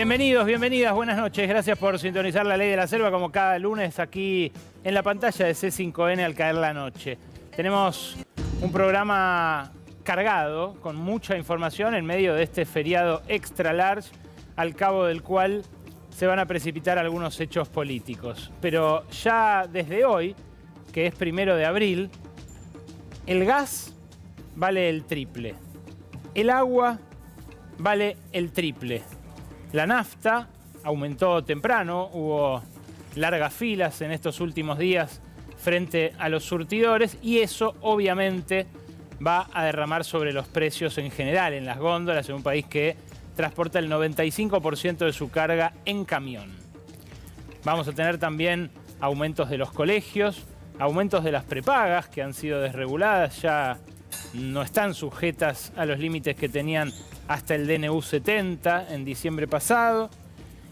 Bienvenidos, bienvenidas, buenas noches. Gracias por sintonizar La Ley de la Selva como cada lunes aquí en la pantalla de C5N al caer la noche. Tenemos un programa cargado con mucha información en medio de este feriado extra large al cabo del cual se van a precipitar algunos hechos políticos. Pero ya desde hoy, que es 1 de abril, el gas vale el triple, el agua vale el triple. La nafta aumentó temprano, hubo largas filas en estos últimos días frente a los surtidores y eso obviamente va a derramar sobre los precios en general en las góndolas en un país que transporta el 95% de su carga en camión. Vamos a tener también aumentos de los colegios, aumentos de las prepagas que han sido desreguladas, ya no están sujetas a los límites que tenían hasta el DNU 70 en diciembre pasado.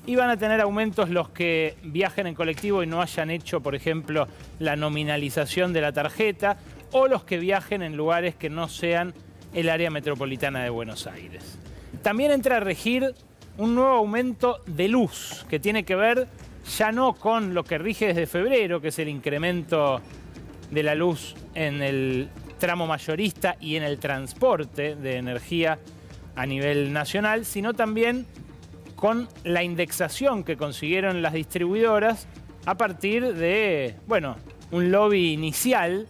Y van a tener aumentos los que viajen en colectivo y no hayan hecho, por ejemplo, la nominalización de la tarjeta, o los que viajen en lugares que no sean el área metropolitana de Buenos Aires. También entra a regir un nuevo aumento de luz, que tiene que ver ya no con lo que rige desde febrero, que es el incremento de la luz en el tramo mayorista y en el transporte de energía a nivel nacional, sino también con la indexación que consiguieron las distribuidoras a partir de, bueno, un lobby inicial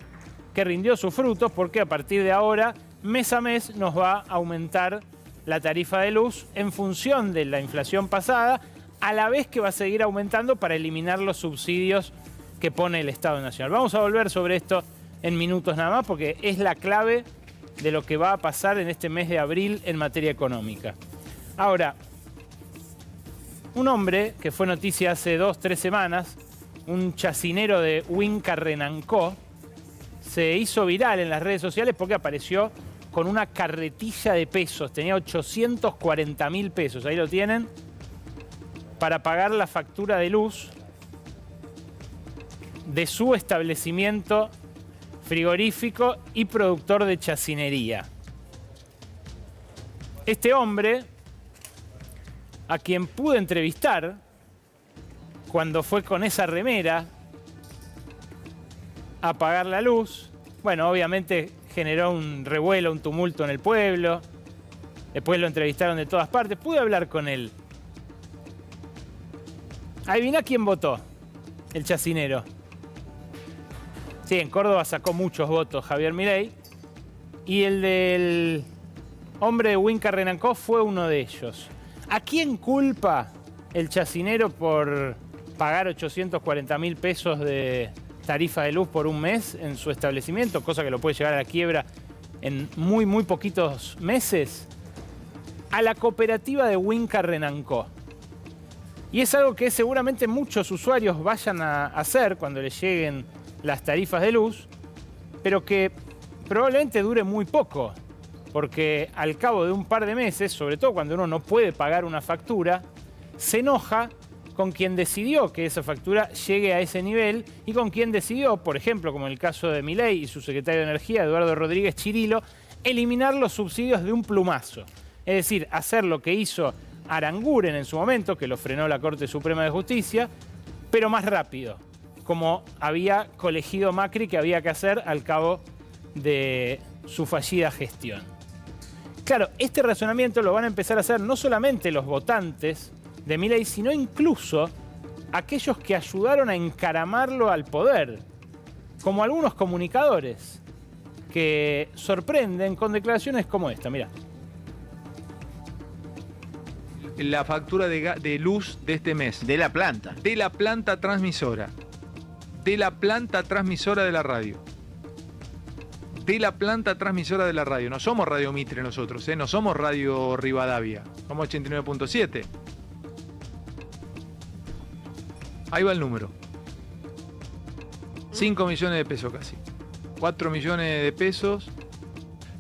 que rindió sus frutos porque a partir de ahora, mes a mes, nos va a aumentar la tarifa de luz en función de la inflación pasada, a la vez que va a seguir aumentando para eliminar los subsidios que pone el Estado Nacional. Vamos a volver sobre esto en minutos nada más porque es la clave de lo que va a pasar en este mes de abril en materia económica. Ahora, un hombre que fue noticia hace 2 o 3 semanas, un chacinero de Winca Renancó, se hizo viral en las redes sociales porque apareció con una carretilla de pesos. Tenía 840.000 pesos, ahí lo tienen, para pagar la factura de luz de su establecimiento frigorífico y productor de chacinería. Este hombre, a quien pude entrevistar cuando fue con esa remera a pagar la luz, bueno, obviamente generó un revuelo, un tumulto en el pueblo, después lo entrevistaron de todas partes, pude hablar con él. Adivina quién votó, el chacinero. Sí, en Córdoba sacó muchos votos Javier Milei y el del hombre de Winca Renancó fue uno de ellos. ¿A quién culpa el chacinero por pagar 840.000 pesos de tarifa de luz por un mes en su establecimiento, cosa que lo puede llevar a la quiebra en muy poquitos meses? A la cooperativa de Winca Renancó. Y es algo que seguramente muchos usuarios vayan a hacer cuando les lleguen las tarifas de luz, pero que probablemente dure muy poco, porque al cabo de un par de meses, sobre todo cuando uno no puede pagar una factura, se enoja con quien decidió que esa factura llegue a ese nivel y con quien decidió, por ejemplo, como en el caso de Milei y su secretario de Energía, Eduardo Rodríguez Chirilo, eliminar los subsidios de un plumazo. Es decir, hacer lo que hizo Aranguren en su momento, que lo frenó la Corte Suprema de Justicia, pero más rápido, como había colegido Macri que había que hacer al cabo de su fallida gestión. Claro, este razonamiento lo van a empezar a hacer no solamente los votantes de Milei, sino incluso aquellos que ayudaron a encaramarlo al poder, como algunos comunicadores que sorprenden con declaraciones como esta. Mirá. La factura de luz de este mes. De la planta. De la planta transmisora. De la planta transmisora de la radio. De la planta transmisora de la radio. No somos Radio Mitre nosotros, no somos Radio Rivadavia. Somos 89.7. Ahí va el número. 5 millones de pesos casi. 4 millones de pesos.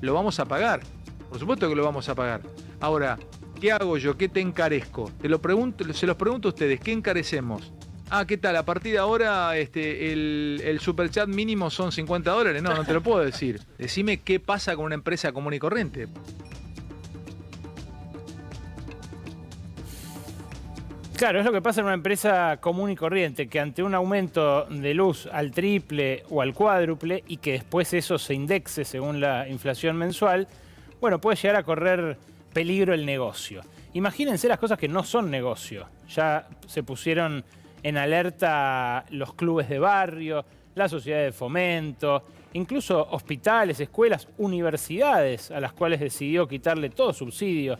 Lo vamos a pagar. Por supuesto que lo vamos a pagar. Ahora, ¿qué hago yo? ¿Qué te encarezco? Se los pregunto a ustedes. ¿Qué encarecemos? Ah, ¿qué tal? A partir de ahora el superchat mínimo son $50. No, no te lo puedo decir. Decime qué pasa con una empresa común y corriente. Claro, es lo que pasa en una empresa común y corriente, que ante un aumento de luz al triple o al cuádruple y que después eso se indexe según la inflación mensual, bueno, puede llegar a correr peligro el negocio. Imagínense las cosas que no son negocio. Ya se pusieron en alerta los clubes de barrio, las sociedades de fomento, incluso hospitales, escuelas, universidades a las cuales decidió quitarle todo subsidio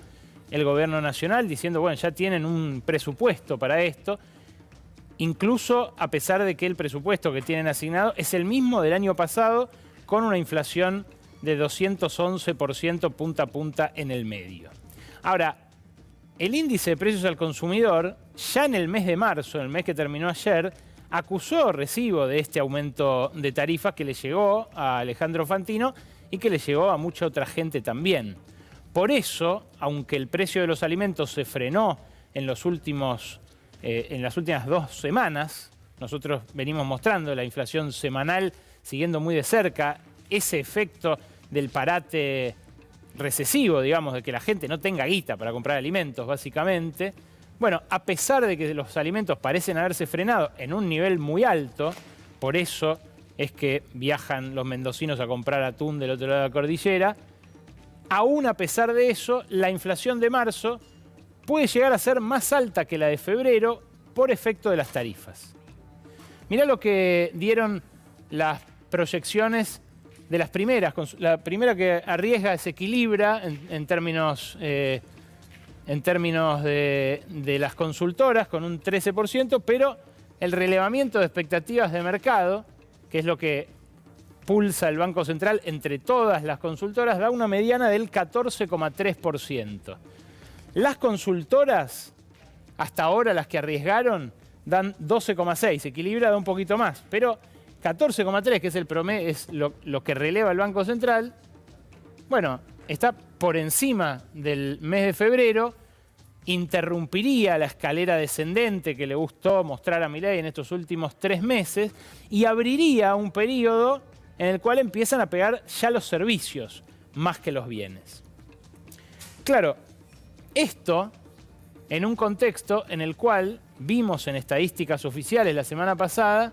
el gobierno nacional, diciendo, bueno, ya tienen un presupuesto para esto, incluso a pesar de que el presupuesto que tienen asignado es el mismo del año pasado, con una inflación de 211% punta a punta en el medio. Ahora, el índice de precios al consumidor, ya en el mes de marzo, en el mes que terminó ayer, acusó recibo de este aumento de tarifas que le llegó a Alejandro Fantino y que le llegó a mucha otra gente también. Por eso, aunque el precio de los alimentos se frenó en las últimas 2 semanas, nosotros venimos mostrando la inflación semanal, siguiendo muy de cerca ese efecto del parate recesivo, digamos, de que la gente no tenga guita para comprar alimentos, básicamente. Bueno, a pesar de que los alimentos parecen haberse frenado en un nivel muy alto, por eso es que viajan los mendocinos a comprar atún del otro lado de la cordillera, aún a pesar de eso, la inflación de marzo puede llegar a ser más alta que la de febrero por efecto de las tarifas. Mirá lo que dieron las proyecciones de las primeras. La primera que arriesga se equilibra en términos de las consultoras con un 13%, pero el relevamiento de expectativas de mercado, que es lo que pulsa el Banco Central entre todas las consultoras, da una mediana del 14,3%. Las consultoras, hasta ahora las que arriesgaron, dan 12,6%, equilibra da un poquito más, pero 14,3%, que es el promedio, es lo que releva el Banco Central, bueno, está por encima del mes de febrero, interrumpiría la escalera descendente que le gustó mostrar a Milei en estos últimos 3 meses y abriría un periodo en el cual empiezan a pegar ya los servicios, más que los bienes. Claro, esto en un contexto en el cual vimos en estadísticas oficiales la semana pasada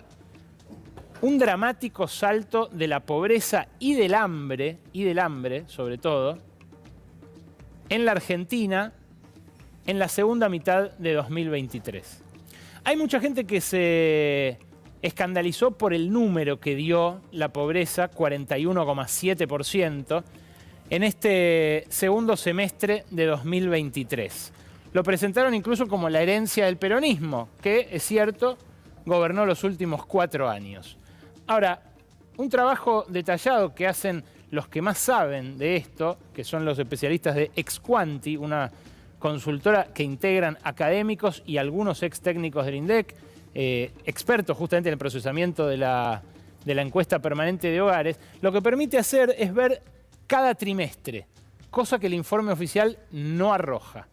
un dramático salto de la pobreza y del hambre sobre todo, en la Argentina en la segunda mitad de 2023. Hay mucha gente que se escandalizó por el número que dio la pobreza, 41,7%, en este segundo semestre de 2023. Lo presentaron incluso como la herencia del peronismo, que, es cierto, gobernó los últimos 4 años. Ahora, un trabajo detallado que hacen los que más saben de esto, que son los especialistas de Exquanti, una consultora que integran académicos y algunos ex técnicos del INDEC, expertos justamente en el procesamiento de la encuesta permanente de hogares, lo que permite hacer es ver cada trimestre, cosa que el informe oficial no arroja.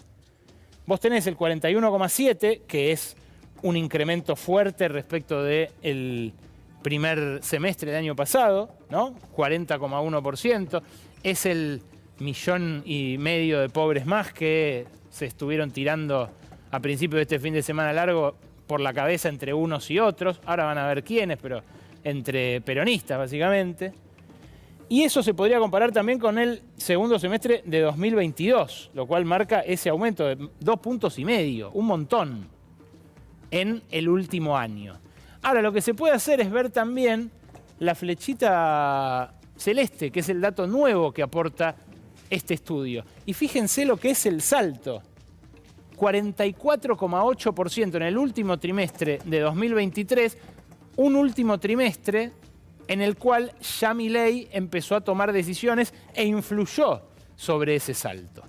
Vos tenés el 41,7, que es un incremento fuerte respecto del primer semestre del año pasado, ¿no? 40,1%. Es el 1,5 millones de pobres más que se estuvieron tirando a principios de este fin de semana largo por la cabeza entre unos y otros. Ahora van a ver quiénes, pero entre peronistas básicamente. Y eso se podría comparar también con el segundo semestre de 2022, lo cual marca ese aumento de 2,5 puntos, un montón, en el último año. Ahora, lo que se puede hacer es ver también la flechita celeste, que es el dato nuevo que aporta este estudio. Y fíjense lo que es el salto. 44,8% en el último trimestre de 2023, un último trimestre en el cual ya Milei empezó a tomar decisiones e influyó sobre ese salto.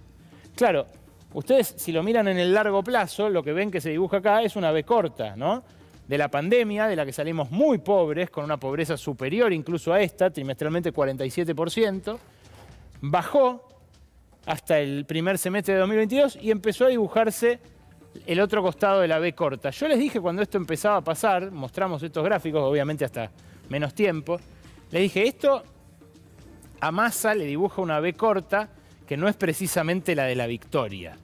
Claro, ustedes si lo miran en el largo plazo, lo que ven que se dibuja acá es una V corta, ¿no? De la pandemia, de la que salimos muy pobres, con una pobreza superior incluso a esta, trimestralmente 47%, bajó hasta el primer semestre de 2022 y empezó a dibujarse el otro costado de la V corta. Yo les dije cuando esto empezaba a pasar, mostramos estos gráficos, obviamente hasta menos tiempo, les dije, esto a Massa le dibuja una V corta que no es precisamente la de la victoria.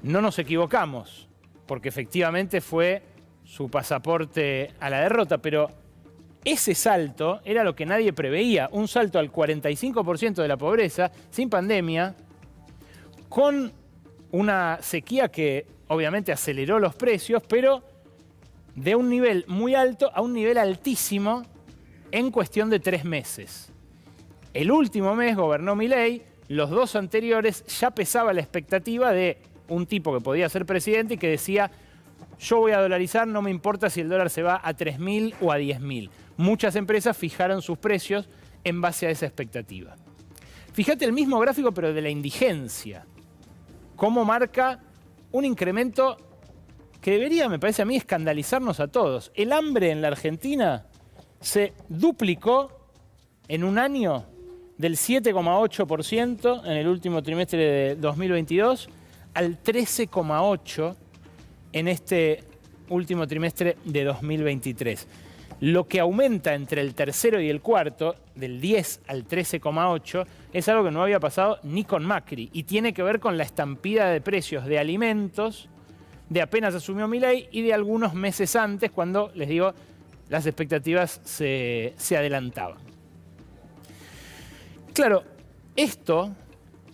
No nos equivocamos. porque efectivamente fue su pasaporte a la derrota, pero ese salto era lo que nadie preveía, un salto al 45% de la pobreza, sin pandemia, con una sequía que obviamente aceleró los precios, pero de un nivel muy alto a un nivel altísimo en cuestión de 3 meses. El último mes gobernó Milei, los 2 anteriores ya pesaba la expectativa de un tipo que podía ser presidente y que decía: yo voy a dolarizar, no me importa si el dólar se va a 3.000 o a 10.000. Muchas empresas fijaron sus precios en base a esa expectativa. Fíjate el mismo gráfico, pero de la indigencia. Cómo marca un incremento que debería, me parece a mí, escandalizarnos a todos. El hambre en la Argentina se duplicó en un año del 7,8% en el último trimestre de 2022 al 13,8% en este último trimestre de 2023. Lo que aumenta entre el tercero y el cuarto, del 10 al 13,8, es algo que no había pasado ni con Macri y tiene que ver con la estampida de precios de alimentos de apenas asumió Milei y de algunos meses antes, cuando, les digo, las expectativas se adelantaban. Claro, esto,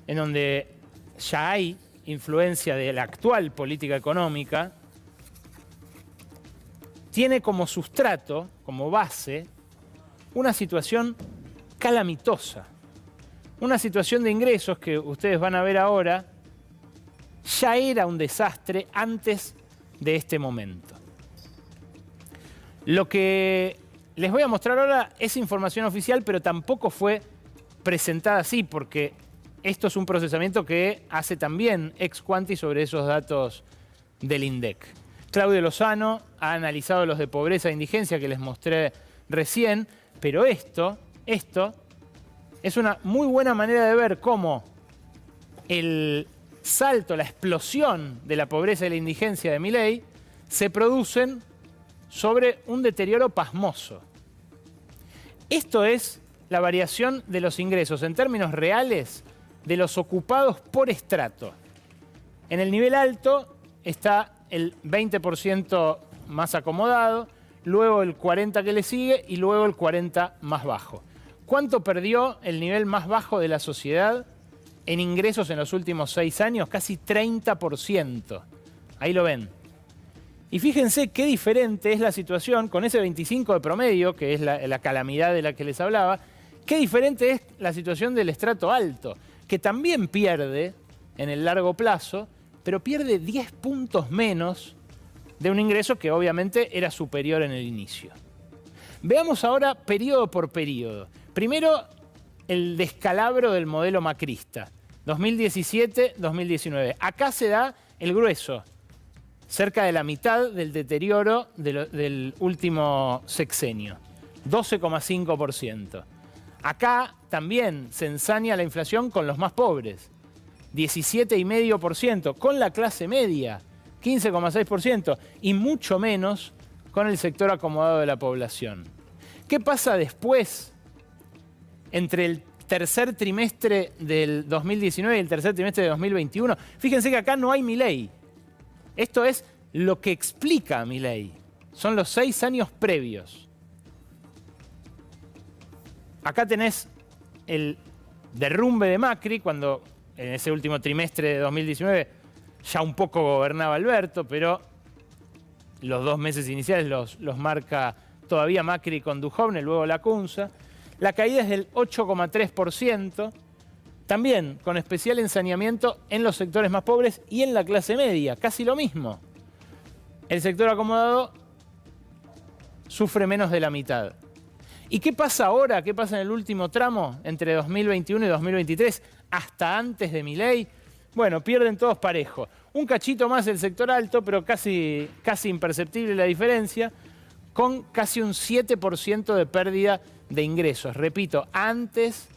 en donde ya hay influencia de la actual política económica, tiene como sustrato, como base, una situación calamitosa. Una situación de ingresos que ustedes van a ver ahora ya era un desastre antes de este momento. Lo que les voy a mostrar ahora es información oficial, pero tampoco fue presentada así, porque esto es un procesamiento que hace también ex quanti sobre esos datos del INDEC. Claudio Lozano ha analizado los de pobreza e indigencia que les mostré recién, pero esto es una muy buena manera de ver cómo el salto, la explosión de la pobreza y la indigencia de Milei se producen sobre un deterioro pasmoso. Esto es la variación de los ingresos en términos reales de los ocupados por estrato. En el nivel alto está el 20% más acomodado, luego el 40% que le sigue y luego el 40% más bajo. ¿Cuánto perdió el nivel más bajo de la sociedad en ingresos en los últimos 6 años? Casi 30%. Ahí lo ven. Y fíjense qué diferente es la situación con ese 25 de promedio, que es la calamidad de la que les hablaba. Qué diferente es la situación del estrato alto, que también pierde en el largo plazo, pero pierde 10 puntos menos de un ingreso que obviamente era superior en el inicio. Veamos ahora periodo por periodo. Primero, el descalabro del modelo macrista, 2017-2019. Acá se da el grueso, cerca de la mitad del deterioro del último sexenio, 12,5%. Acá también se ensaña la inflación con los más pobres, 17,5%, con la clase media, 15,6%, y mucho menos con el sector acomodado de la población. ¿Qué pasa después, entre el tercer trimestre del 2019 y el tercer trimestre de 2021? Fíjense que acá no hay Milei. Esto es lo que explica a Milei. Son los 6 años previos. Acá tenés el derrumbe de Macri, cuando en ese último trimestre de 2019 ya un poco gobernaba Alberto, pero los 2 meses iniciales los marca todavía Macri con Duhovne, luego Lacunza. La caída es del 8,3%, también con especial ensañamiento en los sectores más pobres y en la clase media, casi lo mismo. El sector acomodado sufre menos de la mitad. ¿Y qué pasa ahora? ¿Qué pasa en el último tramo entre 2021 y 2023, hasta antes de Milei? Bueno, pierden todos parejo. Un cachito más el sector alto, pero casi imperceptible la diferencia, con casi un 7% de pérdida de ingresos. Repito, antes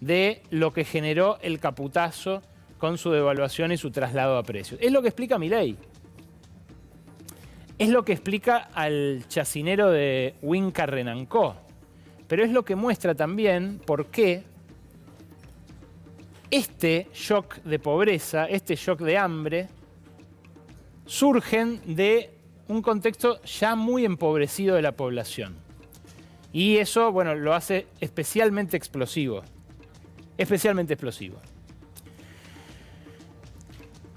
de lo que generó el caputazo con su devaluación y su traslado a precios. Es lo que explica Milei. Es lo que explica al chacinero de Winca Renancó. Pero es lo que muestra también por qué este shock de pobreza, este shock de hambre, surgen de un contexto ya muy empobrecido de la población. Y eso, bueno, lo hace especialmente explosivo. Especialmente explosivo.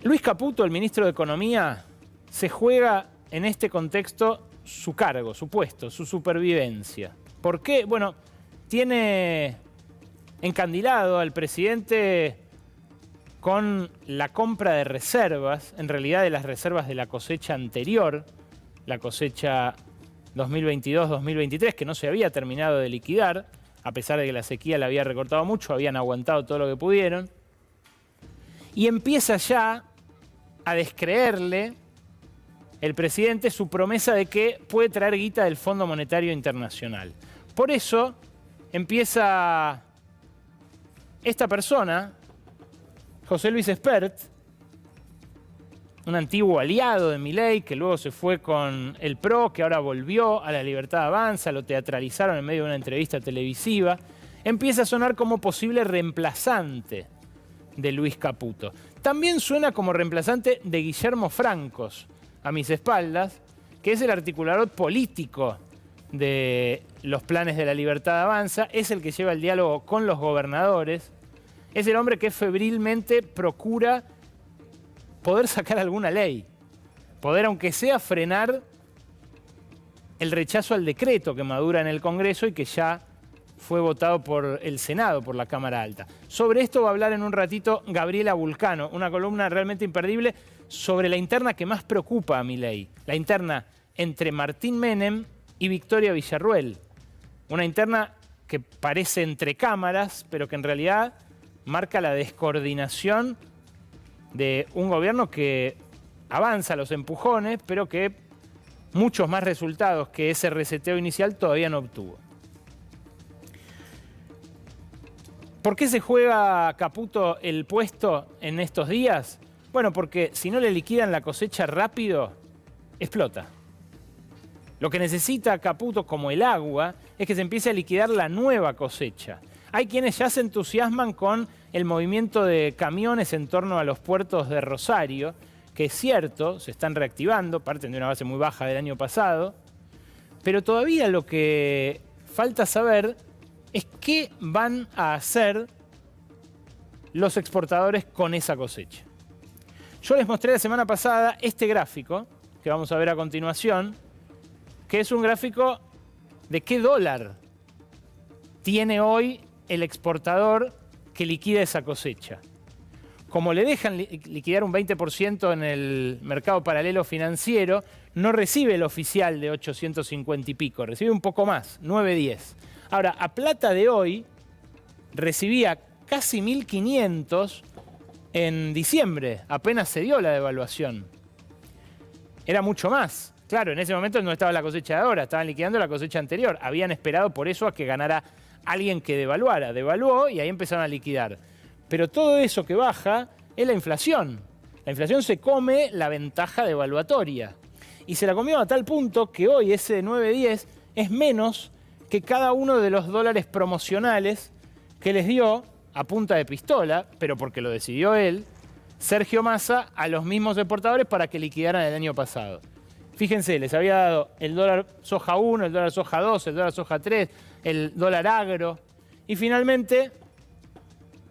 Luis Caputo, el ministro de Economía, se juega en este contexto su cargo, su puesto, su supervivencia. ¿Por qué? Bueno, tiene encandilado al presidente con la compra de reservas, en realidad de las reservas de la cosecha anterior, la cosecha 2022-2023, que no se había terminado de liquidar, a pesar de que la sequía la había recortado mucho, habían aguantado todo lo que pudieron. Y empieza ya a descreerle el presidente su promesa de que puede traer guita del Fondo Monetario Internacional. Por eso empieza esta persona, José Luis Espert, un antiguo aliado de Milei, que luego se fue con el PRO, que ahora volvió a La Libertad Avanza, lo teatralizaron en medio de una entrevista televisiva, empieza a sonar como posible reemplazante de Luis Caputo. También suena como reemplazante de Guillermo Francos, a mis espaldas, que es el articulador político de los planes de La Libertad Avanza, es el que lleva el diálogo con los gobernadores, es el hombre que febrilmente procura poder sacar alguna ley, poder aunque sea frenar el rechazo al decreto que madura en el Congreso y que ya fue votado por el Senado, por la Cámara Alta. Sobre esto va a hablar en un ratito Gabriela Vulcano, una columna realmente imperdible sobre la interna que más preocupa a Milei, la interna entre Martín Menem y Victoria Villarruel. Una interna que parece entre cámaras, pero que en realidad marca la descoordinación de un gobierno que avanza a los empujones, pero que muchos más resultados que ese reseteo inicial todavía no obtuvo. ¿Por qué se juega Caputo el puesto en estos días? Bueno, porque si no le liquidan la cosecha rápido, explota. Lo que necesita Caputo, como el agua, es que se empiece a liquidar la nueva cosecha. Hay quienes ya se entusiasman con el movimiento de camiones en torno a los puertos de Rosario, que es cierto, se están reactivando, parten de una base muy baja del año pasado, pero todavía lo que falta saber es qué van a hacer los exportadores con esa cosecha. Yo les mostré la semana pasada este gráfico, que vamos a ver a continuación, que es un gráfico de qué dólar tiene hoy el exportador que liquida esa cosecha. Como le dejan liquidar un 20% en el mercado paralelo financiero, no recibe el oficial de 850 y pico, recibe un poco más, 910. Ahora, a plata de hoy, recibía casi 1.500 en diciembre, apenas se dio la devaluación. Era mucho más. Claro, en ese momento no estaba la cosecha de ahora, estaban liquidando la cosecha anterior. Habían esperado por eso a que ganara alguien que devaluara. Devaluó y ahí empezaron a liquidar. Pero todo eso que baja es la inflación. La inflación se come la ventaja devaluatoria. Y se la comió a tal punto que hoy ese 9.10 es menos que cada uno de los dólares promocionales que les dio a punta de pistola, pero porque lo decidió él, Sergio Massa a los mismos exportadores para que liquidaran el año pasado. Fíjense, les había dado el dólar soja 1, el dólar soja 2, el dólar soja 3, el dólar agro. Y finalmente,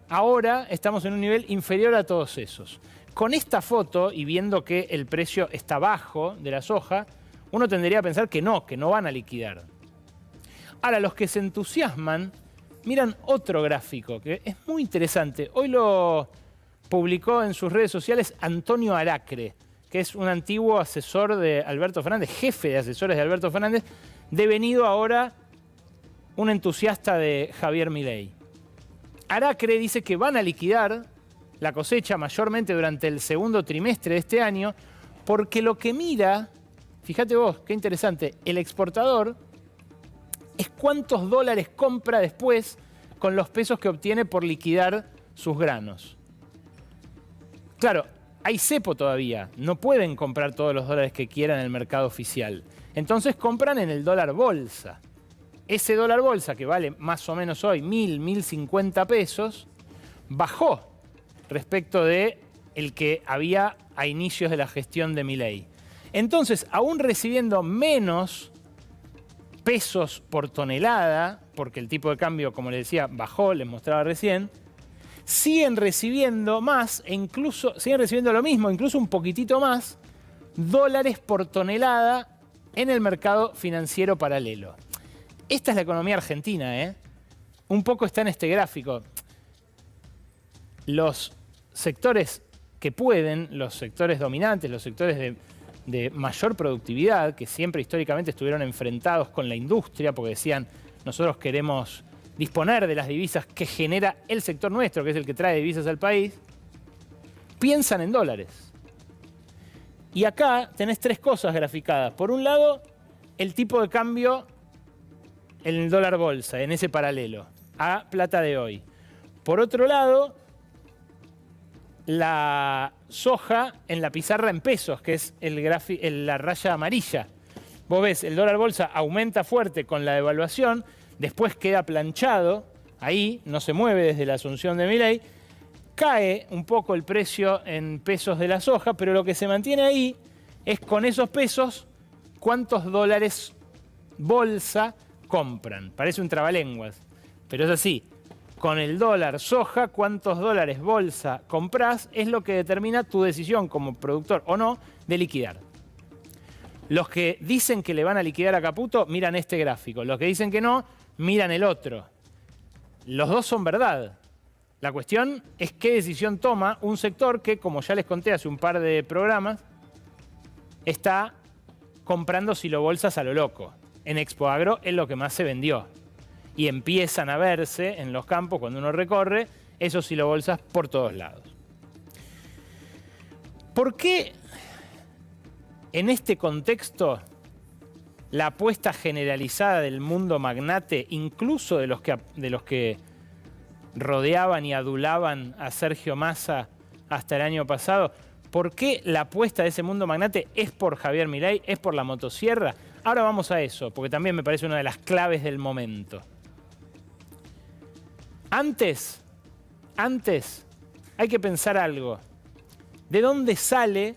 ahora estamos en un nivel inferior a todos esos. Con esta foto, y viendo que el precio está bajo de la soja, uno tendría a pensar que no van a liquidar. Ahora, los que se entusiasman, miran otro gráfico que es muy interesante. Hoy lo publicó en sus redes sociales Antonio Aracre, que es un antiguo asesor de Alberto Fernández, jefe de asesores de Alberto Fernández, devenido ahora un entusiasta de Javier Milei. Aracre dice que van a liquidar la cosecha mayormente durante el segundo trimestre de este año, porque lo que mira, fíjate vos, qué interesante, el exportador es cuántos dólares compra después con los pesos que obtiene por liquidar sus granos. Claro, hay cepo todavía, no pueden comprar todos los dólares que quieran en el mercado oficial. Entonces compran en el dólar bolsa. Ese dólar bolsa, que vale más o menos hoy 1.000, 1.050 pesos, bajó respecto del el que había a inicios de la gestión de Milei. Entonces, aún recibiendo menos pesos por tonelada, porque el tipo de cambio, como les decía, bajó, les mostraba recién, siguen recibiendo más, e incluso siguen recibiendo lo mismo, incluso un poquitito más, dólares por tonelada en el mercado financiero paralelo. Esta es la economía argentina, ¿eh? Un poco está en este gráfico. Los sectores que pueden, los sectores dominantes, los sectores de mayor productividad, que siempre históricamente estuvieron enfrentados con la industria, porque decían, nosotros queremos disponer de las divisas que genera el sector nuestro, que es el que trae divisas al país, piensan en dólares. Y acá tenés tres cosas graficadas. Por un lado, el tipo de cambio en el dólar bolsa, en ese paralelo, a plata de hoy. Por otro lado, la soja en la pizarra en pesos, que es la raya amarilla. Vos ves, el dólar bolsa aumenta fuerte con la devaluación, después queda planchado, ahí no se mueve desde la asunción de Milei, cae un poco el precio en pesos de la soja, pero lo que se mantiene ahí es con esos pesos cuántos dólares bolsa compran. Parece un trabalenguas, pero es así. Con el dólar soja, cuántos dólares bolsa comprás, es lo que determina tu decisión como productor o no de liquidar. Los que dicen que le van a liquidar a Caputo miran este gráfico. Los que dicen que no, miran el otro. Los dos son verdad. La cuestión es qué decisión toma un sector que, como ya les conté hace un par de programas, está comprando silobolsas a lo loco. En Expo Agro es lo que más se vendió. Y empiezan a verse en los campos, cuando uno recorre, esos silobolsas por todos lados. ¿Por qué en este contexto la apuesta generalizada del mundo magnate, incluso de los que rodeaban y adulaban a Sergio Massa hasta el año pasado, por qué la apuesta de ese mundo magnate es por Javier Milei, es por la motosierra? Ahora vamos a eso, porque también me parece una de las claves del momento. Antes hay que pensar algo. ¿De dónde sale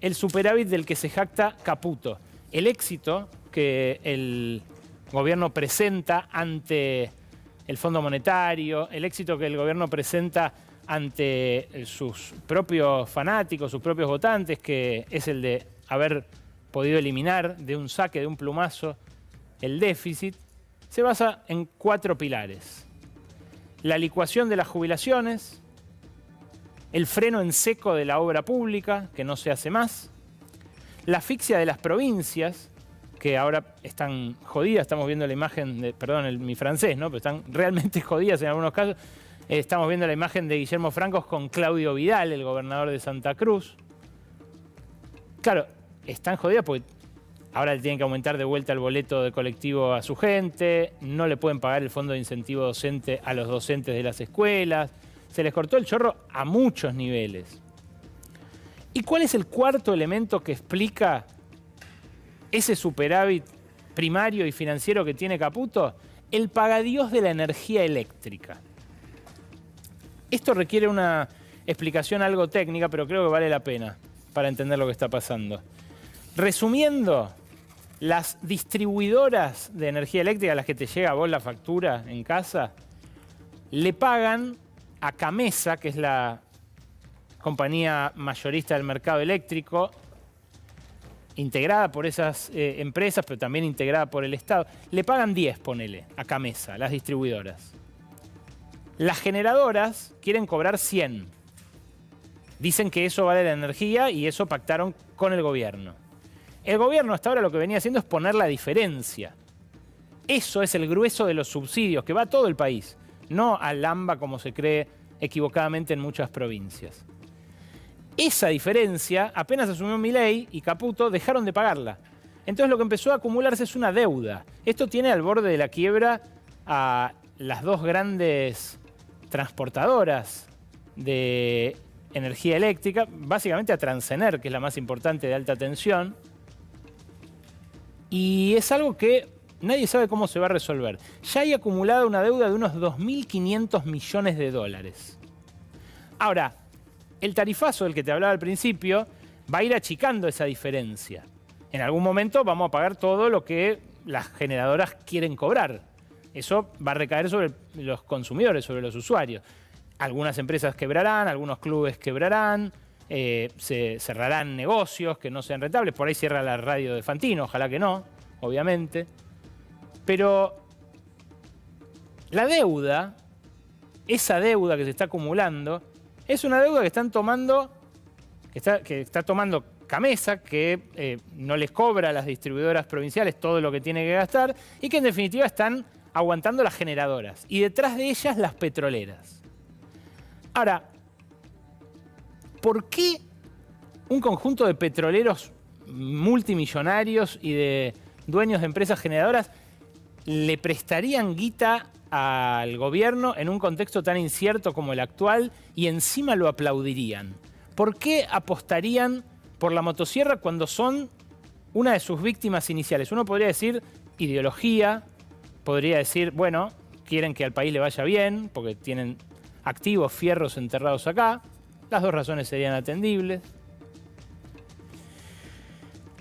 el superávit del que se jacta Caputo? El éxito que el gobierno presenta ante el Fondo Monetario, el éxito que el gobierno presenta ante sus propios fanáticos, sus propios votantes, que es el de haber podido eliminar de un saque, de un plumazo, el déficit, se basa en 4 pilares. La licuación de las jubilaciones, el freno en seco de la obra pública, que no se hace más, la asfixia de las provincias, que ahora están jodidas, estamos viendo la imagen, perdón mi francés, ¿no? Pero están realmente jodidas en algunos casos. Estamos viendo la imagen de Guillermo Francos con Claudio Vidal, el gobernador de Santa Cruz. Claro, están jodidas porque ahora le tienen que aumentar de vuelta el boleto de colectivo a su gente, no le pueden pagar el fondo de incentivo docente a los docentes de las escuelas, se les cortó el chorro a muchos niveles. ¿Y cuál es el cuarto elemento que explica ese superávit primario y financiero que tiene Caputo? El pagadíos de la energía eléctrica. Esto requiere una explicación algo técnica, pero creo que vale la pena para entender lo que está pasando. Resumiendo, las distribuidoras de energía eléctrica a las que te llega a vos la factura en casa, le pagan a Camesa, que es la compañía mayorista del mercado eléctrico, integrada por esas empresas, pero también integrada por el Estado, le pagan 10, ponele, a Camesa, las distribuidoras. Las generadoras quieren cobrar 100. Dicen que eso vale la energía y eso pactaron con el gobierno. El gobierno hasta ahora lo que venía haciendo es poner la diferencia. Eso es el grueso de los subsidios, que va a todo el país, no al AMBA como se cree equivocadamente en muchas provincias. Esa diferencia, apenas asumió Milei y Caputo, dejaron de pagarla. Entonces lo que empezó a acumularse es una deuda. Esto tiene al borde de la quiebra a las dos grandes transportadoras de energía eléctrica, básicamente a Transener, que es la más importante de alta tensión. Y es algo que nadie sabe cómo se va a resolver. Ya hay acumulada una deuda de unos 2.500 millones de dólares. Ahora, el tarifazo del que te hablaba al principio va a ir achicando esa diferencia. En algún momento vamos a pagar todo lo que las generadoras quieren cobrar. Eso va a recaer sobre los consumidores, sobre los usuarios. Algunas empresas quebrarán, algunos clubes quebrarán, se cerrarán negocios que no sean rentables. Por ahí cierra la radio de Fantino, ojalá que no, obviamente. Pero la deuda, esa deuda que se está acumulando, es una deuda que están tomando, que está tomando Camesa, que no les cobra a las distribuidoras provinciales todo lo que tiene que gastar y que en definitiva están aguantando las generadoras y detrás de ellas las petroleras. Ahora, ¿por qué un conjunto de petroleros multimillonarios y de dueños de empresas generadoras le prestarían guita al gobierno en un contexto tan incierto como el actual y encima lo aplaudirían? ¿Por qué apostarían por la motosierra cuando son una de sus víctimas iniciales? Uno podría decir ideología, podría decir, bueno, quieren que al país le vaya bien porque tienen activos fierros enterrados acá. Las dos razones serían atendibles.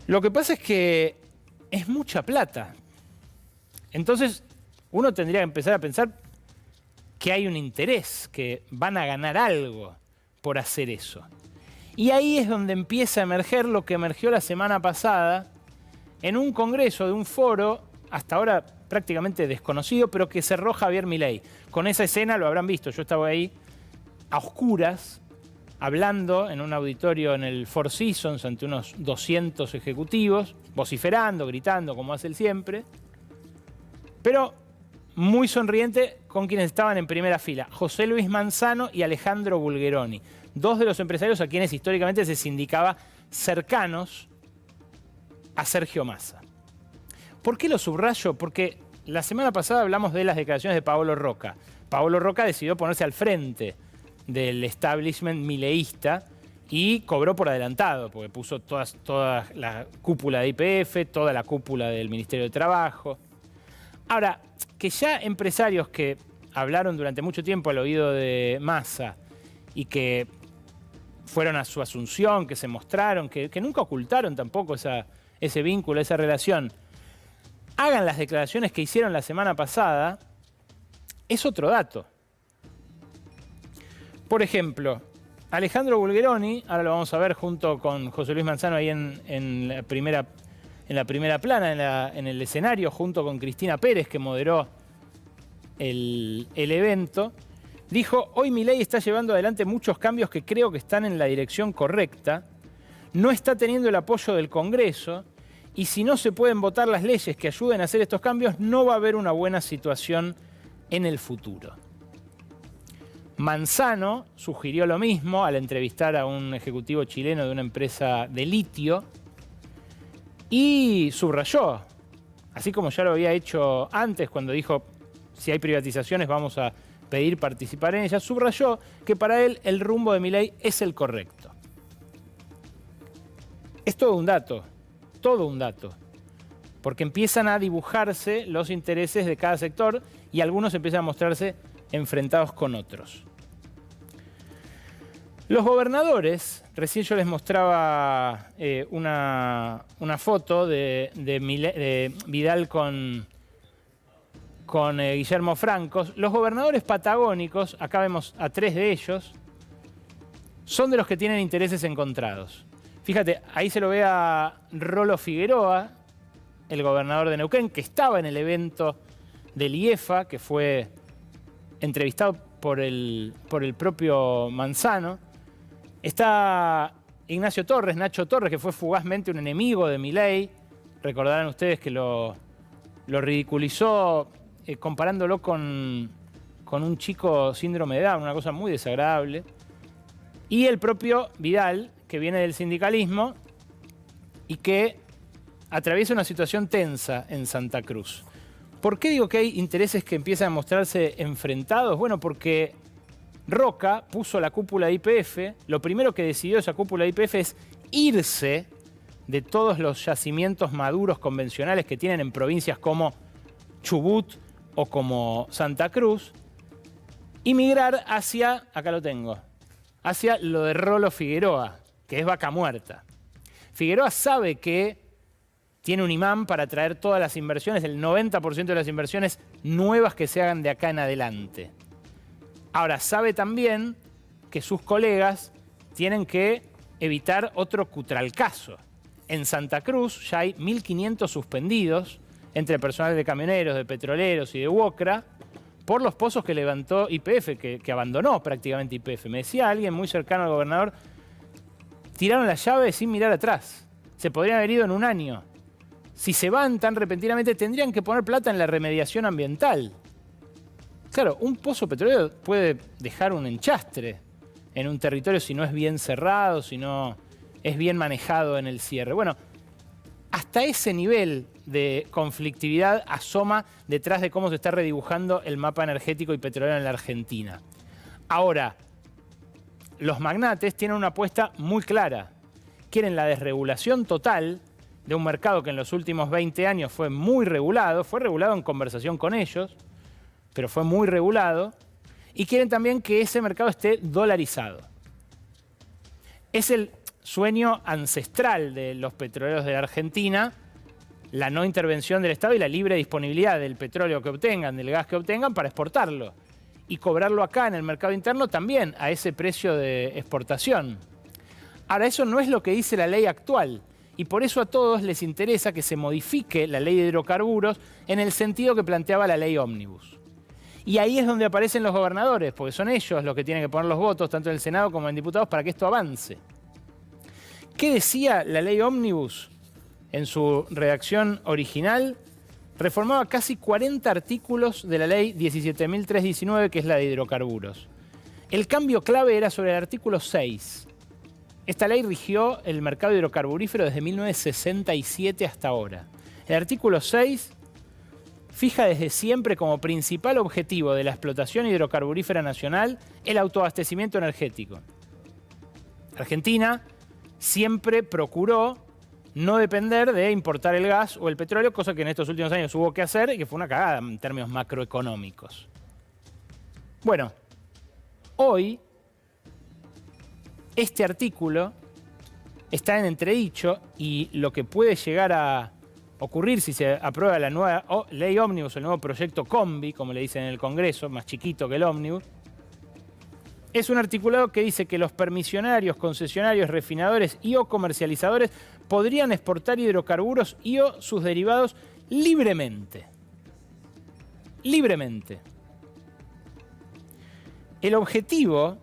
Lo que pasa es que es mucha plata. Entonces, uno tendría que empezar a pensar que hay un interés, que van a ganar algo por hacer eso. Y ahí es donde empieza a emerger lo que emergió la semana pasada en un congreso de un foro, hasta ahora prácticamente desconocido, pero que cerró Javier Milei. Con esa escena lo habrán visto, yo estaba ahí a oscuras, hablando en un auditorio en el Four Seasons ante unos 200 ejecutivos, vociferando, gritando, como hace él siempre, pero muy sonriente con quienes estaban en primera fila, José Luis Manzano y Alejandro Bulgeroni, dos de los empresarios a quienes históricamente se sindicaba cercanos a Sergio Massa. ¿Por qué lo subrayo? Porque la semana pasada hablamos de las declaraciones de Paolo Roca. Paolo Roca decidió ponerse al frente del establishment mileísta y cobró por adelantado, porque puso toda la cúpula de YPF, toda la cúpula del Ministerio de Trabajo. Ahora, que ya empresarios que hablaron durante mucho tiempo al oído de Massa y que fueron a su asunción, que se mostraron, que nunca ocultaron tampoco ese vínculo, esa relación, hagan las declaraciones que hicieron la semana pasada, es otro dato. Por ejemplo, Alejandro Bulgeroni, ahora lo vamos a ver junto con José Luis Manzano ahí en la primera plana, en el escenario, junto con Cristina Pérez, que moderó el evento, dijo: hoy Milei está llevando adelante muchos cambios que creo que están en la dirección correcta, no está teniendo el apoyo del Congreso, y si no se pueden votar las leyes que ayuden a hacer estos cambios, no va a haber una buena situación en el futuro. Manzano sugirió lo mismo al entrevistar a un ejecutivo chileno de una empresa de litio y subrayó, así como ya lo había hecho antes cuando dijo: si hay privatizaciones vamos a pedir participar en ellas, subrayó que para él el rumbo de Milei es el correcto. Es todo un dato, porque empiezan a dibujarse los intereses de cada sector y algunos empiezan a mostrarse enfrentados con otros. Los gobernadores, recién yo les mostraba una foto de Vidal con Guillermo Franco. Los gobernadores patagónicos, acá vemos a 3 de ellos, son de los que tienen intereses encontrados. Fíjate, ahí se lo ve a Rolo Figueroa, el gobernador de Neuquén, que estaba en el evento del IEFA, que fue entrevistado por el propio Manzano. Está Ignacio Torres, Nacho Torres, que fue fugazmente un enemigo de Milei. Recordarán ustedes que lo ridiculizó comparándolo con un chico síndrome de Down, una cosa muy desagradable. Y el propio Vidal, que viene del sindicalismo y que atraviesa una situación tensa en Santa Cruz. ¿Por qué digo que hay intereses que empiezan a mostrarse enfrentados? Bueno, porque Roca puso la cúpula de YPF. Lo primero que decidió esa cúpula de YPF es irse de todos los yacimientos maduros convencionales que tienen en provincias como Chubut o como Santa Cruz y migrar hacia, acá lo tengo, hacia lo de Rolo Figueroa, que es vaca muerta. Figueroa sabe que tiene un imán para atraer todas las inversiones, el 90% de las inversiones nuevas que se hagan de acá en adelante. Ahora, sabe también que sus colegas tienen que evitar otro cutralcazo. En Santa Cruz ya hay 1.500 suspendidos entre personal de camioneros, de petroleros y de UOCRA por los pozos que levantó YPF, que abandonó prácticamente YPF. Me decía alguien muy cercano al gobernador, tiraron la llave sin mirar atrás. Se podrían haber ido en un año. Si se van tan repentinamente, tendrían que poner plata en la remediación ambiental. Claro, un pozo petrolero puede dejar un enchastre en un territorio si no es bien cerrado, si no es bien manejado en el cierre. Bueno, hasta ese nivel de conflictividad asoma detrás de cómo se está redibujando el mapa energético y petrolero en la Argentina. Ahora, los magnates tienen una apuesta muy clara. Quieren la desregulación total de un mercado que en los últimos 20 años fue muy regulado, fue regulado en conversación con ellos, pero fue muy regulado, y quieren también que ese mercado esté dolarizado. Es el sueño ancestral de los petroleros de la Argentina, la no intervención del Estado y la libre disponibilidad del petróleo que obtengan, del gas que obtengan, para exportarlo. Y cobrarlo acá en el mercado interno también a ese precio de exportación. Ahora, eso no es lo que dice la ley actual. Y por eso a todos les interesa que se modifique la ley de hidrocarburos en el sentido que planteaba la ley Ómnibus. Y ahí es donde aparecen los gobernadores, porque son ellos los que tienen que poner los votos, tanto en el Senado como en diputados, para que esto avance. ¿Qué decía la ley Ómnibus en su redacción original? Reformaba casi 40 artículos de la ley 17.319, que es la de hidrocarburos. El cambio clave era sobre el artículo 6. Esta ley rigió el mercado hidrocarburífero desde 1967 hasta ahora. El artículo 6 fija desde siempre como principal objetivo de la explotación hidrocarburífera nacional el autoabastecimiento energético. Argentina siempre procuró no depender de importar el gas o el petróleo, cosa que en estos últimos años hubo que hacer y que fue una cagada en términos macroeconómicos. Bueno, hoy este artículo está en entredicho y lo que puede llegar a ocurrir si se aprueba la nueva ley Ómnibus, el nuevo proyecto Combi, como le dicen en el Congreso, más chiquito que el Ómnibus, es un articulado que dice que los permisionarios, concesionarios, refinadores y o comercializadores podrían exportar hidrocarburos y o sus derivados libremente. Libremente. El objetivo,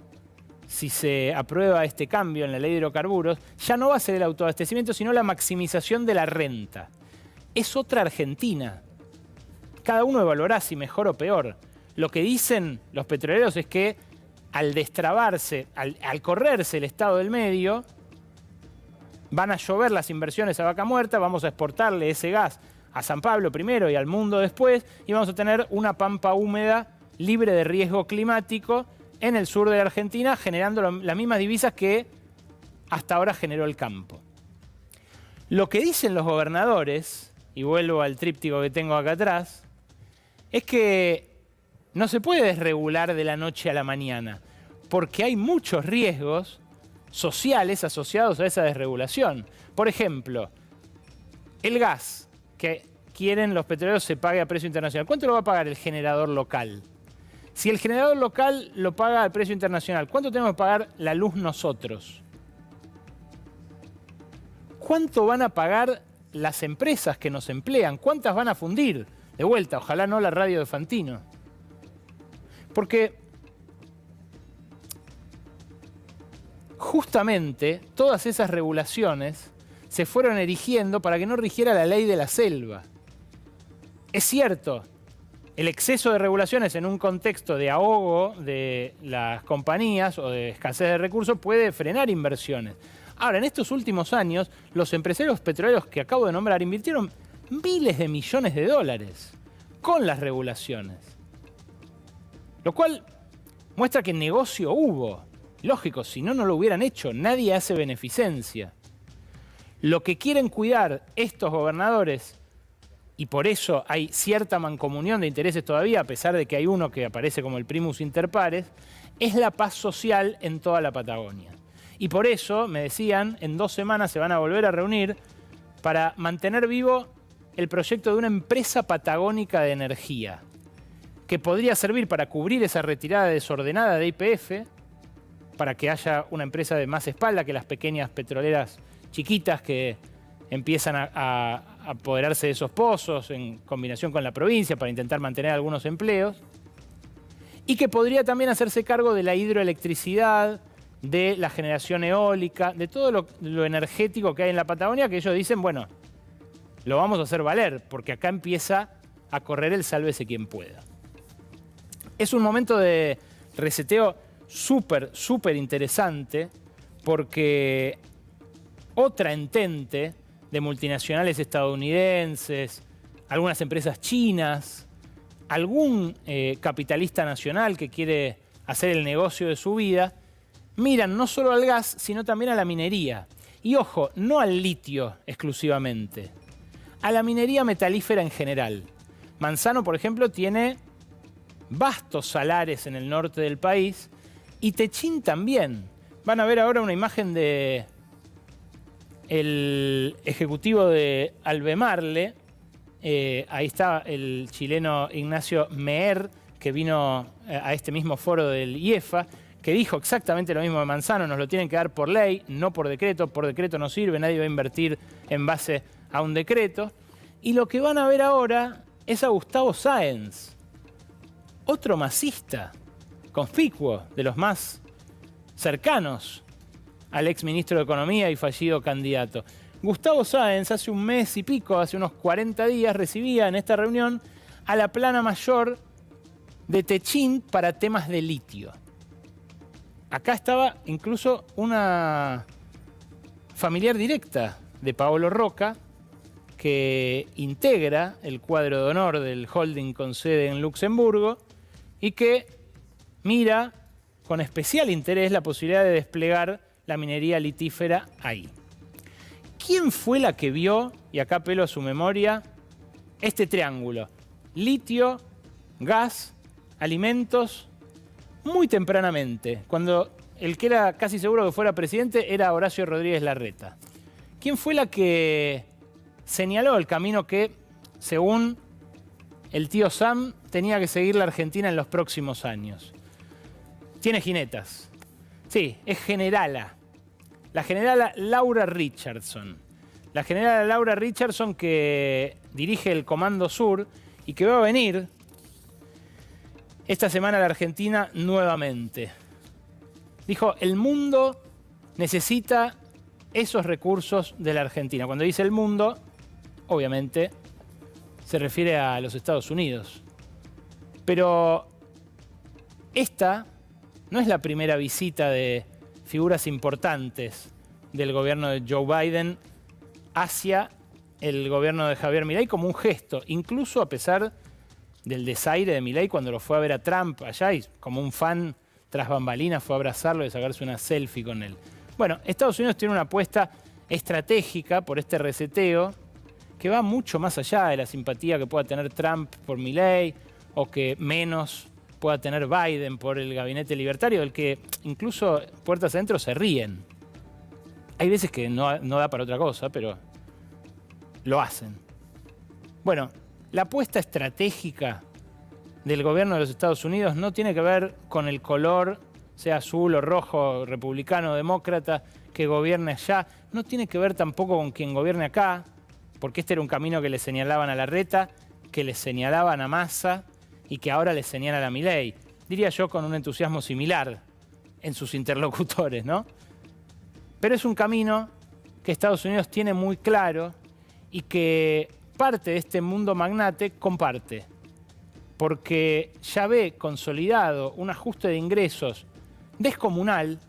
si se aprueba este cambio en la ley de hidrocarburos, ya no va a ser el autoabastecimiento, sino la maximización de la renta. Es otra Argentina. Cada uno evaluará si mejor o peor. Lo que dicen los petroleros es que al destrabarse, al correrse el estado del medio, van a llover las inversiones a vaca muerta, vamos a exportarle ese gas a San Pablo primero y al mundo después, y vamos a tener una pampa húmeda libre de riesgo climático en el sur de la Argentina, generando las mismas divisas que hasta ahora generó el campo. Lo que dicen los gobernadores, y vuelvo al tríptico que tengo acá atrás, es que no se puede desregular de la noche a la mañana, porque hay muchos riesgos sociales asociados a esa desregulación. Por ejemplo, el gas que quieren los petroleros se pague a precio internacional. ¿Cuánto lo va a pagar el generador local? Si el generador local lo paga al precio internacional, ¿cuánto tenemos que pagar la luz nosotros? ¿Cuánto van a pagar las empresas que nos emplean? ¿Cuántas van a fundir? De vuelta, ojalá no la radio de Fantino. Porque justamente todas esas regulaciones se fueron erigiendo para que no rigiera la ley de la selva. Es cierto, el exceso de regulaciones en un contexto de ahogo de las compañías o de escasez de recursos puede frenar inversiones. Ahora, en estos últimos años, los empresarios petroleros que acabo de nombrar invirtieron miles de millones de dólares con las regulaciones. Lo cual muestra que negocio hubo. Lógico, si no, no lo hubieran hecho. Nadie hace beneficencia. Lo que quieren cuidar estos gobernadores, y por eso hay cierta mancomunión de intereses todavía, a pesar de que hay uno que aparece como el primus inter pares, es la paz social en toda la Patagonia. Y por eso, me decían, en 2 semanas se van a volver a reunir para mantener vivo el proyecto de una empresa patagónica de energía, que podría servir para cubrir esa retirada desordenada de YPF, para que haya una empresa de más espalda que las pequeñas petroleras chiquitas que empiezan a apoderarse de esos pozos en combinación con la provincia para intentar mantener algunos empleos, y que podría también hacerse cargo de la hidroelectricidad, de la generación eólica, de todo lo energético que hay en la Patagonia, que ellos dicen, bueno, lo vamos a hacer valer, porque acá empieza a correr el sálvese quien pueda. Es un momento de reseteo súper interesante, porque otra entente de multinacionales estadounidenses, algunas empresas chinas, algún capitalista nacional que quiere hacer el negocio de su vida, miran no solo al gas, sino también a la minería. Y ojo, no al litio exclusivamente, a la minería metalífera en general. Manzano, por ejemplo, tiene vastos salares en el norte del país, y Techín también. Van a ver ahora una imagen de el ejecutivo de Albemarle. Ahí está el chileno Ignacio Meer, que vino a este mismo foro del IEFA, que dijo exactamente lo mismo de Manzano: nos lo tienen que dar por ley, no por decreto no sirve, nadie va a invertir en base a un decreto. Y lo que van a ver ahora es a Gustavo Sáenz, otro masista conspicuo, de los más cercanos al exministro de Economía y fallido candidato. Gustavo Sáenz hace un mes y pico, hace unos 40 días, recibía en esta reunión a la plana mayor de Techín para temas de litio. Acá estaba incluso una familiar directa de Paolo Roca, que integra el cuadro de honor del holding con sede en Luxemburgo y que mira con especial interés la posibilidad de desplegar la minería litífera ahí. ¿Quién fue la que vio, y acá apelo a su memoria, este triángulo? Litio, gas, alimentos, muy tempranamente, cuando el que era casi seguro que fuera presidente era Horacio Rodríguez Larreta. ¿Quién fue la que señaló el camino que, según el tío Sam, tenía que seguir la Argentina en los próximos años? Tiene jinetas. Sí, es generala. La generala Laura Richardson. La generala Laura Richardson, que dirige el Comando Sur y que va a venir esta semana a la Argentina nuevamente. Dijo, el mundo necesita esos recursos de la Argentina. Cuando dice el mundo, obviamente se refiere a los Estados Unidos. Pero esta no es la primera visita de figuras importantes del gobierno de Joe Biden hacia el gobierno de Javier Milei como un gesto, incluso a pesar del desaire de Milei cuando lo fue a ver a Trump allá y como un fan tras bambalinas fue a abrazarlo y a sacarse una selfie con él. Bueno, Estados Unidos tiene una apuesta estratégica por este reseteo que va mucho más allá de la simpatía que pueda tener Trump por Milei o que menos pueda tener Biden por el gabinete libertario, del que incluso puertas adentro se ríen. Hay veces que no da para otra cosa, pero lo hacen. Bueno, la apuesta estratégica del gobierno de los Estados Unidos no tiene que ver con el color, sea azul o rojo, republicano o demócrata, que gobierne allá. No tiene que ver tampoco con quien gobierne acá, porque este era un camino que le señalaban a Larreta, que le señalaban a Massa y que ahora le señalan a Milei. Diría yo con un entusiasmo similar en sus interlocutores, ¿no? Pero es un camino que Estados Unidos tiene muy claro y que parte de este mundo magnate comparte, porque ya ve consolidado un ajuste de ingresos descomunal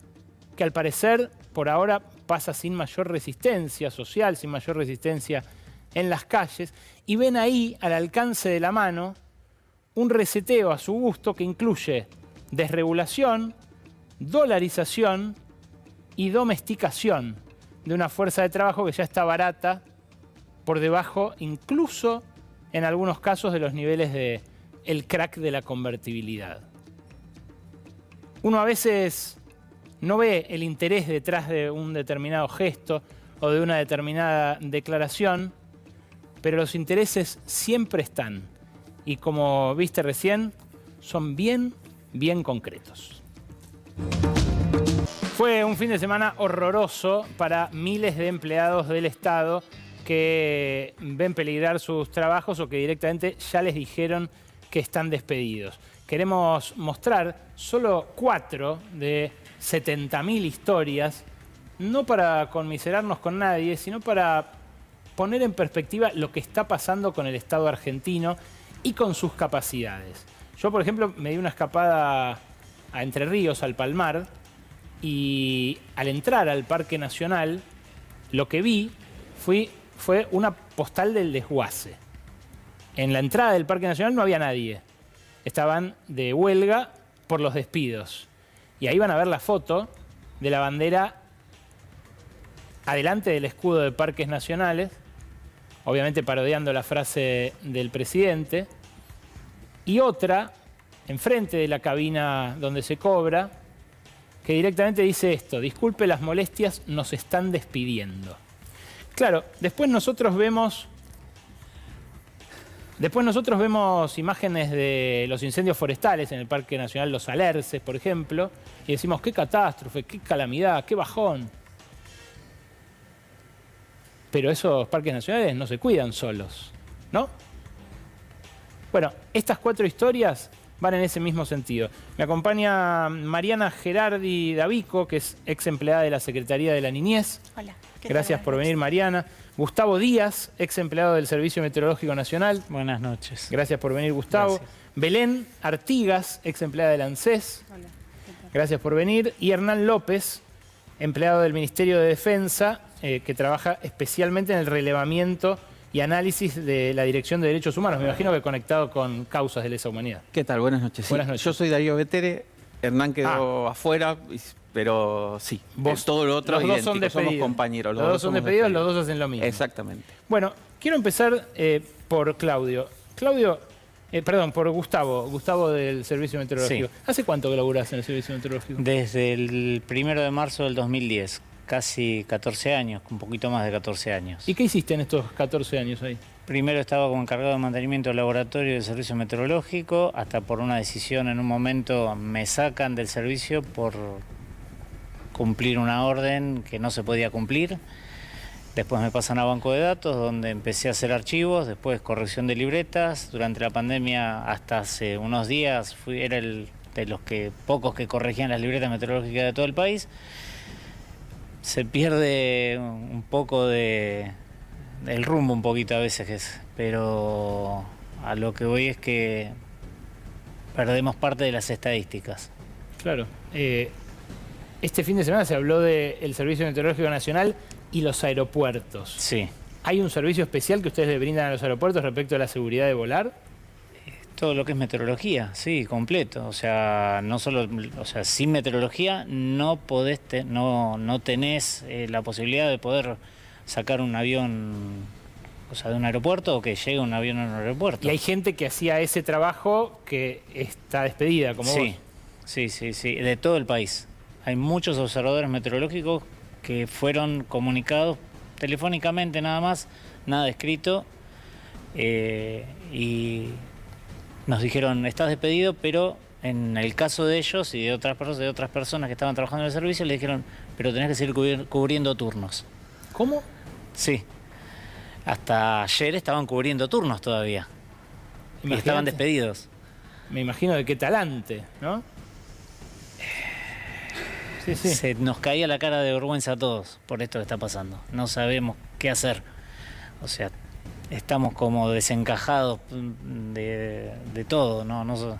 que al parecer por ahora pasa sin mayor resistencia social, sin mayor resistencia en las calles, y ven ahí al alcance de la mano un reseteo a su gusto que incluye desregulación, dolarización y domesticación de una fuerza de trabajo que ya está barata, por debajo incluso en algunos casos de los niveles del crack de la convertibilidad. Uno a veces no ve el interés detrás de un determinado gesto o de una determinada declaración, pero los intereses siempre están. Y como viste recién, son bien concretos. Fue un fin de semana horroroso para miles de empleados del Estado que ven peligrar sus trabajos o que directamente ya les dijeron que están despedidos. Queremos mostrar solo 4 de 70.000 historias, no para conmiserarnos con nadie, sino para poner en perspectiva lo que está pasando con el Estado argentino y con sus capacidades. Yo, por ejemplo, me di una escapada a Entre Ríos, al Palmar, y al entrar al Parque Nacional, lo que vi fue una postal del desguace. En la entrada del Parque Nacional no había nadie. Estaban de huelga por los despidos. Y ahí van a ver la foto de la bandera adelante del escudo de Parques Nacionales, obviamente parodiando la frase del presidente, y otra enfrente de la cabina donde se cobra, que directamente dice esto: disculpe las molestias, nos están despidiendo. Claro, después nosotros vemos imágenes de los incendios forestales en el Parque Nacional Los Alerces, por ejemplo, y decimos, qué catástrofe, qué calamidad, qué bajón. Pero esos parques nacionales no se cuidan solos, ¿no? Bueno, estas 4 historias van en ese mismo sentido. Me acompaña Mariana Gerardi Davico, que es ex empleada de la Secretaría de la Niñez. Hola. Gracias por venir, Mariana. Gustavo Díaz, ex empleado del Servicio Meteorológico Nacional. Buenas noches. Gracias por venir, Gustavo. Gracias. Belén Artigas, ex empleada del ANSES. Hola. Gracias por venir. Y Hernán López, empleado del Ministerio de Defensa, que trabaja especialmente en el relevamiento y análisis de la Dirección de Derechos Humanos. Me imagino que conectado con causas de lesa humanidad. ¿Qué tal? Buenas noches. Buenas noches. Yo soy Darío Betere, Hernán quedó afuera, pero sí, todo lo otro los dos idéntico, son despedidos. somos compañeros. Los dos son despedidos, los dos hacen lo mismo. Exactamente. Bueno, quiero empezar por Claudio. Por Gustavo del Servicio Meteorológico. Sí. ¿Hace cuánto que laburás en el Servicio Meteorológico? Desde el 1 de marzo del 2010, casi 14 años, un poquito más de 14 años. ¿Y qué hiciste en estos 14 años ahí? Primero estaba como encargado de mantenimiento del laboratorio del Servicio Meteorológico, hasta por una decisión en un momento me sacan del servicio por cumplir una orden que no se podía cumplir. Después me pasan a banco de datos, donde empecé a hacer archivos, después corrección de libretas. Durante la pandemia, hasta hace unos días, era de los pocos que corregían las libretas meteorológicas de todo el país. Se pierde un poco el rumbo un poquito a veces, pero a lo que voy es que perdemos parte de las estadísticas. Claro. Este fin de semana se habló del Servicio Meteorológico Nacional y los aeropuertos. Sí. ¿Hay un servicio especial que ustedes le brindan a los aeropuertos respecto a la seguridad de volar? Todo lo que es meteorología, sí, completo. O sea, no solo, sin meteorología no tenés la posibilidad de poder sacar un avión, de un aeropuerto, o que llegue un avión a un aeropuerto. Y hay gente que hacía ese trabajo que está despedida, como vos. Sí, de todo el país. Hay muchos observadores meteorológicos que fueron comunicados telefónicamente nada más, nada escrito, y nos dijeron, estás despedido, pero en el caso de ellos y de otras personas que estaban trabajando en el servicio, le dijeron, pero tenés que seguir cubriendo turnos. ¿Cómo? Sí. Hasta ayer estaban cubriendo turnos todavía. Y estaban despedidos. Me imagino de qué talante, ¿no? Sí. Se nos caía la cara de vergüenza a todos por esto que está pasando. No sabemos qué hacer. O sea, estamos como desencajados de todo, ¿no?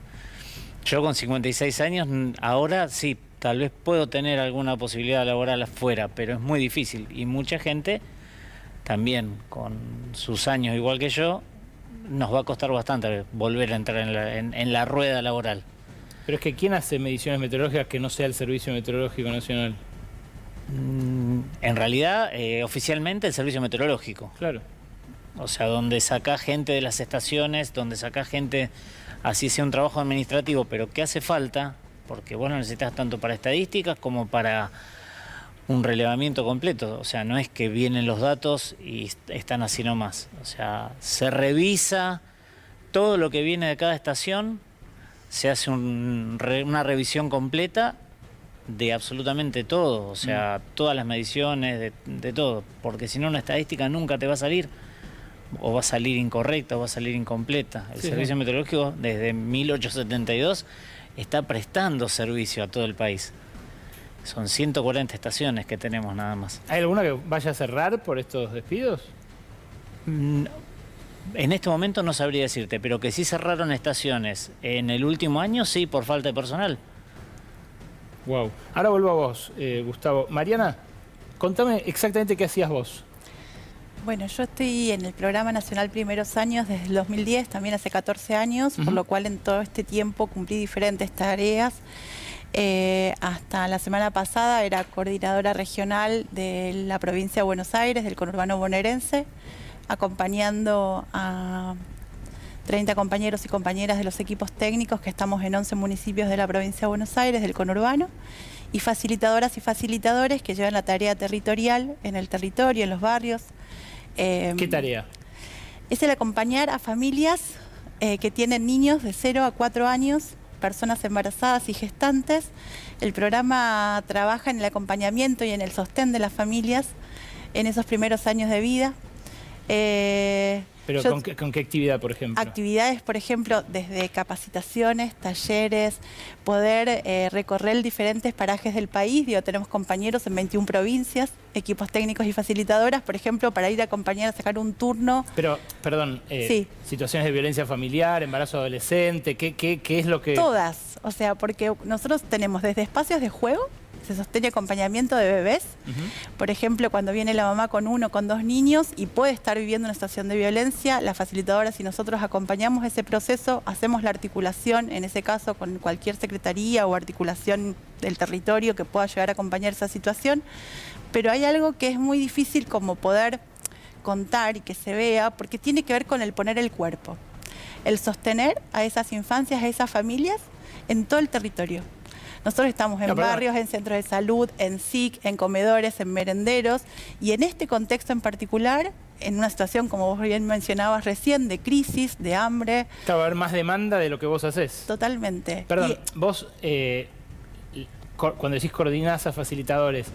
Yo con 56 años, ahora sí, tal vez puedo tener alguna posibilidad laboral afuera, pero es muy difícil. Y mucha gente, también con sus años igual que yo, nos va a costar bastante volver a entrar en la rueda laboral. Pero es que ¿quién hace mediciones meteorológicas que no sea el Servicio Meteorológico Nacional? En realidad, oficialmente el Servicio Meteorológico. Claro. O sea, donde saca gente de las estaciones, donde saca gente, así sea un trabajo administrativo, pero ¿qué hace falta? porque vos no necesitas tanto para estadísticas como para un relevamiento completo. O sea, no es que vienen los datos y están así nomás. O sea, se revisa todo lo que viene de cada estación, se hace una revisión completa de absolutamente todo, o sea, todas las mediciones, de todo, porque si no una estadística nunca te va a salir, o va a salir incorrecta, o va a salir incompleta. El Servicio Meteorológico desde 1872 está prestando servicio a todo el país. Son 140 estaciones que tenemos nada más. ¿Hay alguna que vaya a cerrar por estos despidos? En este momento no sabría decirte, pero que sí cerraron estaciones en el último año, sí, por falta de personal. Wow. Ahora vuelvo a vos, Gustavo. Mariana, contame exactamente qué hacías vos. Bueno, yo estoy en el Programa Nacional Primeros Años desde el 2010, también hace 14 años, por lo cual en todo este tiempo cumplí diferentes tareas. Hasta la semana pasada era coordinadora regional de la provincia de Buenos Aires, del conurbano bonaerense, acompañando a 30 compañeros y compañeras de los equipos técnicos que estamos en 11 municipios de la provincia de Buenos Aires, del conurbano, y facilitadoras y facilitadores que llevan la tarea territorial en el territorio, en los barrios. ¿Qué tarea? Es el acompañar a familias que tienen niños de 0 a 4 años, personas embarazadas y gestantes. El programa trabaja en el acompañamiento y en el sostén de las familias en esos primeros años de vida. ¿Pero con qué actividad, por ejemplo? Actividades, por ejemplo, desde capacitaciones, talleres, poder recorrer diferentes parajes del país. Digo, tenemos compañeros en 21 provincias, equipos técnicos y facilitadoras, por ejemplo, para ir a acompañar a sacar un turno. Pero, perdón, sí. Situaciones de violencia familiar, embarazo adolescente, ¿qué es lo que...? Todas, o sea, porque nosotros tenemos desde espacios de juego, se sostiene acompañamiento de bebés. Por ejemplo, cuando viene la mamá con 1 o con 2 niños y puede estar viviendo una situación de violencia, las facilitadoras y nosotros acompañamos ese proceso, hacemos la articulación, en ese caso con cualquier secretaría o articulación del territorio que pueda llegar a acompañar esa situación. Pero hay algo que es muy difícil como poder contar y que se vea, porque tiene que ver con el poner el cuerpo. El sostener a esas infancias, a esas familias en todo el territorio. Nosotros estamos en barrios, en centros de salud, en SIC, en comedores, en merenderos, y en este contexto en particular, en una situación, como vos bien mencionabas recién, de crisis, de hambre. Va a haber más demanda de lo que vos hacés. Totalmente. Perdón, vos, cuando decís coordinás a facilitadores,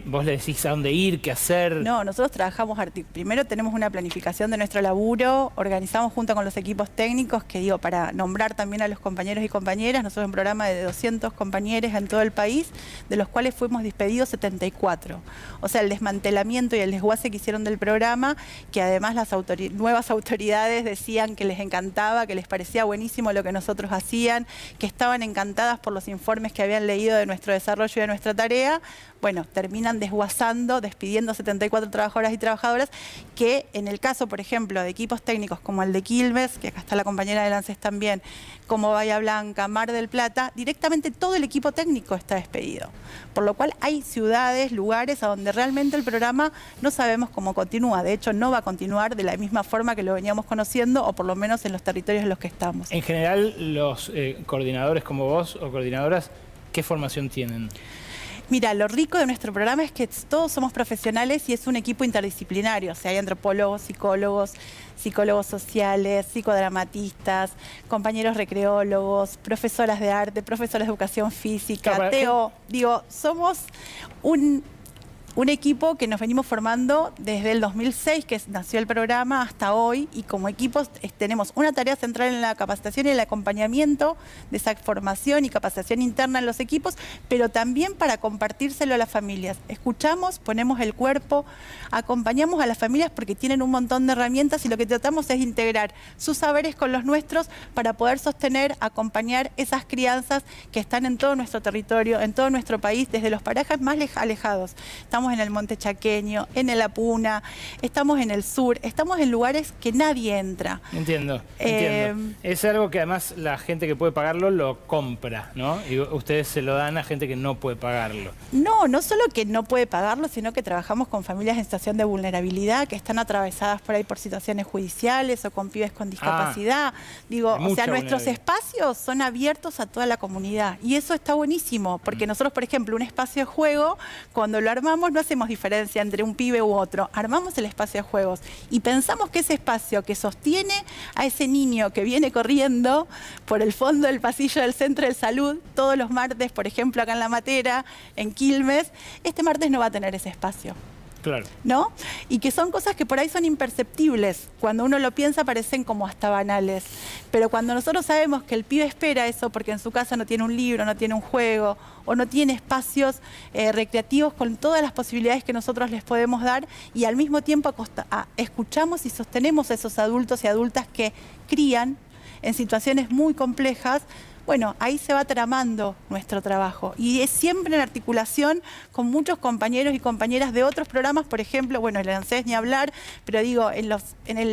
¿vos le decís a dónde ir, qué hacer? No, nosotros trabajamos, primero tenemos una planificación de nuestro laburo, organizamos junto con los equipos técnicos, que digo, para nombrar también a los compañeros y compañeras, nosotros un programa de 200 compañeros en todo el país, de los cuales fuimos despedidos 74. O sea, el desmantelamiento y el desguace que hicieron del programa, que además las nuevas autoridades decían que les encantaba, que les parecía buenísimo lo que nosotros hacían, que estaban encantadas por los informes que habían leído de nuestro desarrollo y de nuestra tarea. Bueno, terminan desguazando, despidiendo 74 trabajadoras y trabajadoras que en el caso, por ejemplo, de equipos técnicos como el de Quilmes, que acá está la compañera de Lances también, como Bahía Blanca, Mar del Plata, directamente todo el equipo técnico está despedido. Por lo cual hay ciudades, lugares a donde realmente el programa no sabemos cómo continúa. De hecho, no va a continuar de la misma forma que lo veníamos conociendo, o por lo menos en los territorios en los que estamos. En general, los coordinadores como vos o coordinadoras, ¿qué formación tienen? Mira, lo rico de nuestro programa es que todos somos profesionales y es un equipo interdisciplinario. O sea, hay antropólogos, psicólogos, psicólogos sociales, psicodramatistas, compañeros recreólogos, profesoras de arte, profesores de educación física, TO. Digo, somos un equipo que nos venimos formando desde el 2006, que nació el programa, hasta hoy, y como equipos tenemos una tarea central en la capacitación y el acompañamiento de esa formación y capacitación interna en los equipos, pero también para compartírselo a las familias. Escuchamos, ponemos el cuerpo, acompañamos a las familias porque tienen un montón de herramientas y lo que tratamos es integrar sus saberes con los nuestros para poder sostener, acompañar esas crianzas que están en todo nuestro territorio, en todo nuestro país, desde los parajes más alejados. Estamos estamos en el Monte Chaqueño, en el Apuna, estamos en el sur, estamos en lugares que nadie entra. Entiendo. Es algo que además la gente que puede pagarlo lo compra, ¿no? Y ustedes se lo dan a gente que no puede pagarlo. No solo que no puede pagarlo, sino que trabajamos con familias en situación de vulnerabilidad que están atravesadas por ahí por situaciones judiciales o con pibes con discapacidad. Digo, o sea, nuestros espacios son abiertos a toda la comunidad y eso está buenísimo, porque nosotros, por ejemplo, un espacio de juego, cuando lo armamos no hacemos diferencia entre un pibe u otro, armamos el espacio de juegos y pensamos que ese espacio que sostiene a ese niño que viene corriendo por el fondo del pasillo del Centro de Salud todos los martes, por ejemplo, acá en La Matera, en Quilmes, este martes no va a tener ese espacio. Claro. ¿No? Y que son cosas que por ahí son imperceptibles. Cuando uno lo piensa parecen como hasta banales. Pero cuando nosotros sabemos que el pibe espera eso porque en su casa no tiene un libro, no tiene un juego o no tiene espacios recreativos con todas las posibilidades que nosotros les podemos dar y al mismo tiempo escuchamos y sostenemos a esos adultos y adultas que crían en situaciones muy complejas, bueno, ahí se va tramando nuestro trabajo y es siempre en articulación con muchos compañeros y compañeras de otros programas, por ejemplo, bueno, el ANSES ni hablar, pero digo, en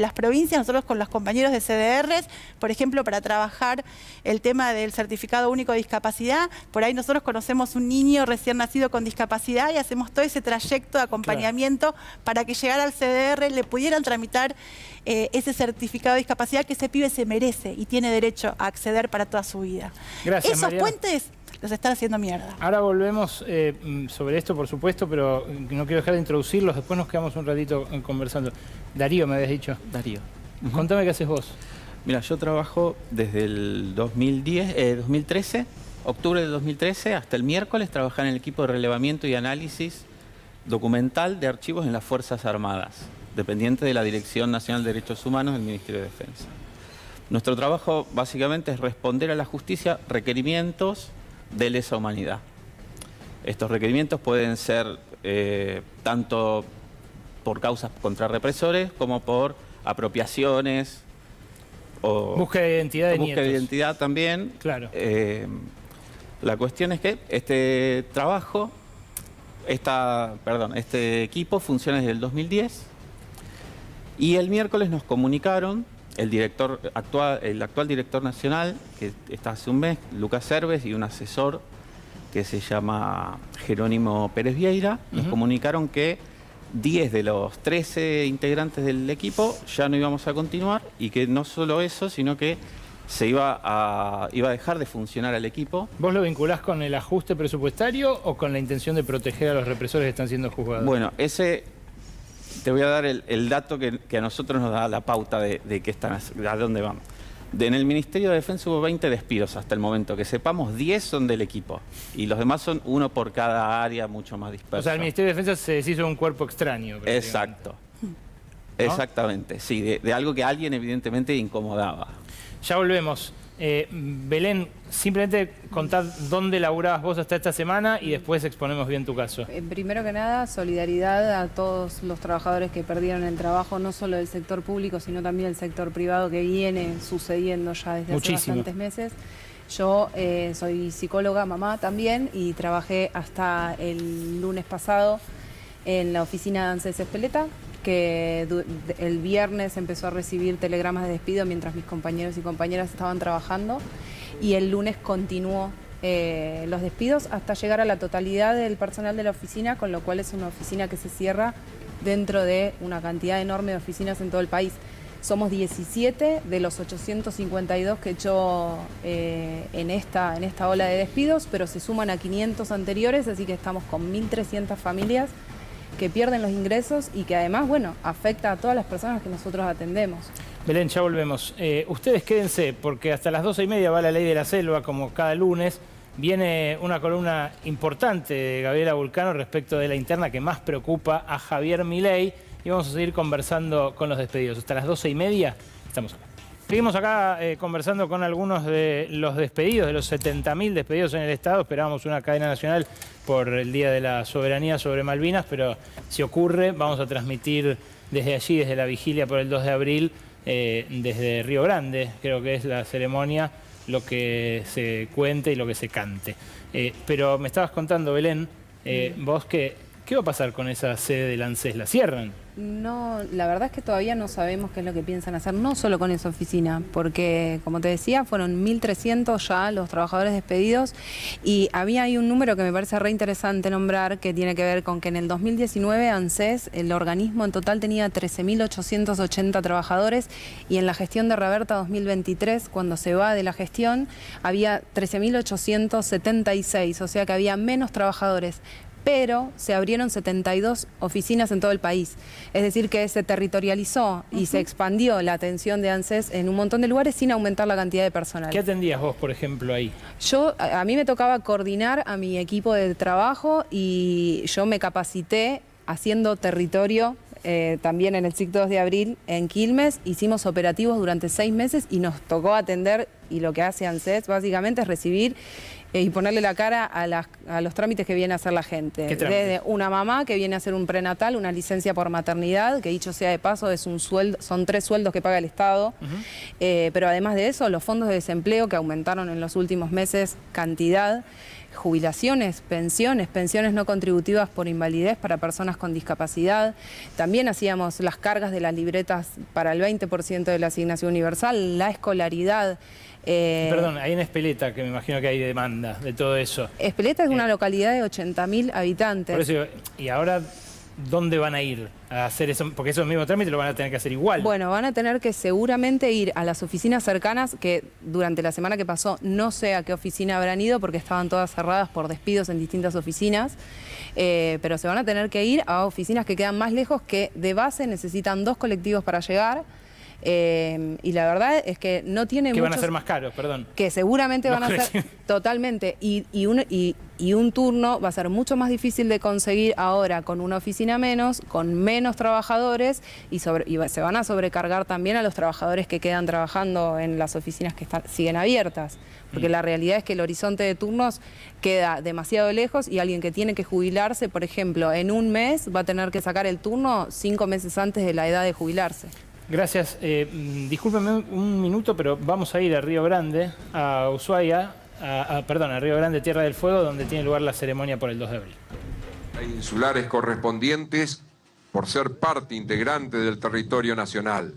las provincias nosotros con los compañeros de CDRs, por ejemplo, para trabajar el tema del certificado único de discapacidad, por ahí nosotros conocemos un niño recién nacido con discapacidad y hacemos todo ese trayecto de acompañamiento para que llegara al CDR, le pudieran tramitar ese certificado de discapacidad que ese pibe se merece y tiene derecho a acceder para toda su vida. Gracias, Esos Mariana. puentes los están haciendo mierda. Ahora volvemos sobre esto, por supuesto, pero no quiero dejar de introducirlos. Después nos quedamos un ratito conversando. Darío, me habías dicho. Darío. Contame qué haces vos. Mira, yo trabajo desde el 2013, octubre del 2013, hasta el miércoles, trabajé en el equipo de relevamiento y análisis documental de archivos en las Fuerzas Armadas, dependiente de la Dirección Nacional de Derechos Humanos del Ministerio de Defensa. Nuestro trabajo básicamente es responder a la justicia requerimientos de lesa humanidad. Estos requerimientos pueden ser tanto por causas contra represores como por apropiaciones o búsqueda de identidad de búsqueda de nietos. identidad también. Claro. La cuestión es que este trabajo, este equipo funciona desde el 2010 y el miércoles nos comunicaron el actual director nacional, que está hace un mes, Lucas Cerves, y un asesor que se llama Jerónimo Pérez Vieira, nos comunicaron que 10 de los 13 integrantes del equipo ya no íbamos a continuar y que no solo eso, sino que se iba a dejar de funcionar el equipo. ¿Vos lo vinculás con el ajuste presupuestario o con la intención de proteger a los represores que están siendo juzgados? Bueno, te voy a dar el dato que a nosotros nos da la pauta de a dónde vamos. En el Ministerio de Defensa hubo 20 despidos hasta el momento. Que sepamos, 10 son del equipo. Y los demás son uno por cada área, mucho más disperso. O sea, el Ministerio de Defensa se deshizo de un cuerpo extraño. Exacto. Exactamente, sí, de algo que a alguien evidentemente incomodaba. Ya volvemos. Belén, simplemente contad dónde laburabas vos hasta esta semana y después exponemos bien tu caso. Primero que nada, solidaridad a todos los trabajadores que perdieron el trabajo, no solo del sector público, sino también del sector privado, que viene sucediendo ya desde hace bastantes meses. Yo soy psicóloga, mamá también, y trabajé hasta el lunes pasado en la oficina de ANSES Espeleta, que el viernes empezó a recibir telegramas de despido mientras mis compañeros y compañeras estaban trabajando, y el lunes continuó los despidos hasta llegar a la totalidad del personal de la oficina, con lo cual es una oficina que se cierra dentro de una cantidad enorme de oficinas en todo el país. Somos 17 de los 852 que echó en esta ola de despidos, pero se suman a 500 anteriores, así que estamos con 1.300 familias que pierden los ingresos y que además, bueno, afecta a todas las personas que nosotros atendemos. Belén, ya volvemos. Ustedes quédense, porque hasta las 12:30 va la Ley de la Selva, como cada lunes. Viene una columna importante de Gabriela Vulcano respecto de la interna que más preocupa a Javier Milei. Y vamos a seguir conversando con los despedidos. Hasta las 12:30 estamos acá. Seguimos acá conversando con algunos de los despedidos, de los 70.000 despedidos en el Estado. Esperábamos una cadena nacional por el Día de la Soberanía sobre Malvinas, pero si ocurre, vamos a transmitir desde allí, desde la vigilia por el 2 de abril, desde Río Grande, creo que es la ceremonia, lo que se cuente y lo que se cante. Pero me estabas contando, Belén, vos que ¿Qué va a pasar con esa sede del ANSES? ¿La cierran? No, la verdad es que todavía no sabemos qué es lo que piensan hacer, no solo con esa oficina, porque como te decía, fueron 1.300 ya los trabajadores despedidos y había ahí un número que me parece re interesante nombrar que tiene que ver con que en el 2019 ANSES, el organismo en total tenía 13.880 trabajadores y en la gestión de Raberta 2023, cuando se va de la gestión, había 13.876, o sea que había menos trabajadores. Pero se abrieron 72 oficinas en todo el país. Es decir, que se territorializó y se expandió la atención de ANSES en un montón de lugares sin aumentar la cantidad de personal. ¿Qué atendías vos, por ejemplo, ahí? A mí me tocaba coordinar a mi equipo de trabajo y yo me capacité haciendo territorio. También en el SIC 2 de abril en Quilmes hicimos operativos durante 6 meses y nos tocó atender, y lo que hace ANSES básicamente es recibir y ponerle la cara a los trámites que viene a hacer la gente. Desde una mamá que viene a hacer un prenatal, una licencia por maternidad, que dicho sea de paso es un sueldo, son 3 sueldos que paga el Estado, pero además de eso los fondos de desempleo que aumentaron en los últimos meses cantidad, jubilaciones, pensiones no contributivas por invalidez para personas con discapacidad. También hacíamos las cargas de las libretas para el 20% de la asignación universal, la escolaridad. Perdón, ahí en Espeleta, que me imagino que hay demanda de todo eso. Espeleta es una localidad de 80.000 habitantes. Por eso, y ahora, ¿dónde van a ir a hacer eso? Porque esos mismos trámites lo van a tener que hacer igual. Bueno, van a tener que seguramente ir a las oficinas cercanas, que durante la semana que pasó no sé a qué oficina habrán ido porque estaban todas cerradas por despidos en distintas oficinas, pero se van a tener que ir a oficinas que quedan más lejos, que de base necesitan 2 colectivos para llegar. Y la verdad es que no tiene que van a ser más caros, perdón. Que seguramente van a ser totalmente. Y un turno va a ser mucho más difícil de conseguir ahora con una oficina menos, con menos trabajadores y se van a sobrecargar también a los trabajadores que quedan trabajando en las oficinas que siguen abiertas. Porque la realidad es que el horizonte de turnos queda demasiado lejos y alguien que tiene que jubilarse, por ejemplo, en un mes va a tener que sacar el turno 5 meses antes de la edad de jubilarse. Gracias. Discúlpeme un minuto, pero vamos a ir a Río Grande, a Ushuaia, a Río Grande, Tierra del Fuego, donde tiene lugar la ceremonia por el 2 de abril. Insulares correspondientes por ser parte integrante del territorio nacional.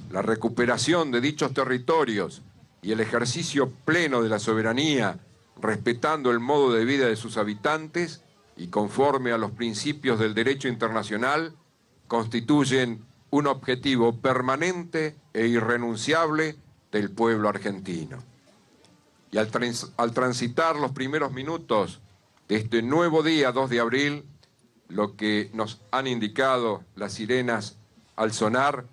La recuperación de dichos territorios y el ejercicio pleno de la soberanía, respetando el modo de vida de sus habitantes y conforme a los principios del derecho internacional, constituyen un objetivo permanente e irrenunciable del pueblo argentino. Y al transitar los primeros minutos de este nuevo día 2 de abril, lo que nos han indicado las sirenas al sonar,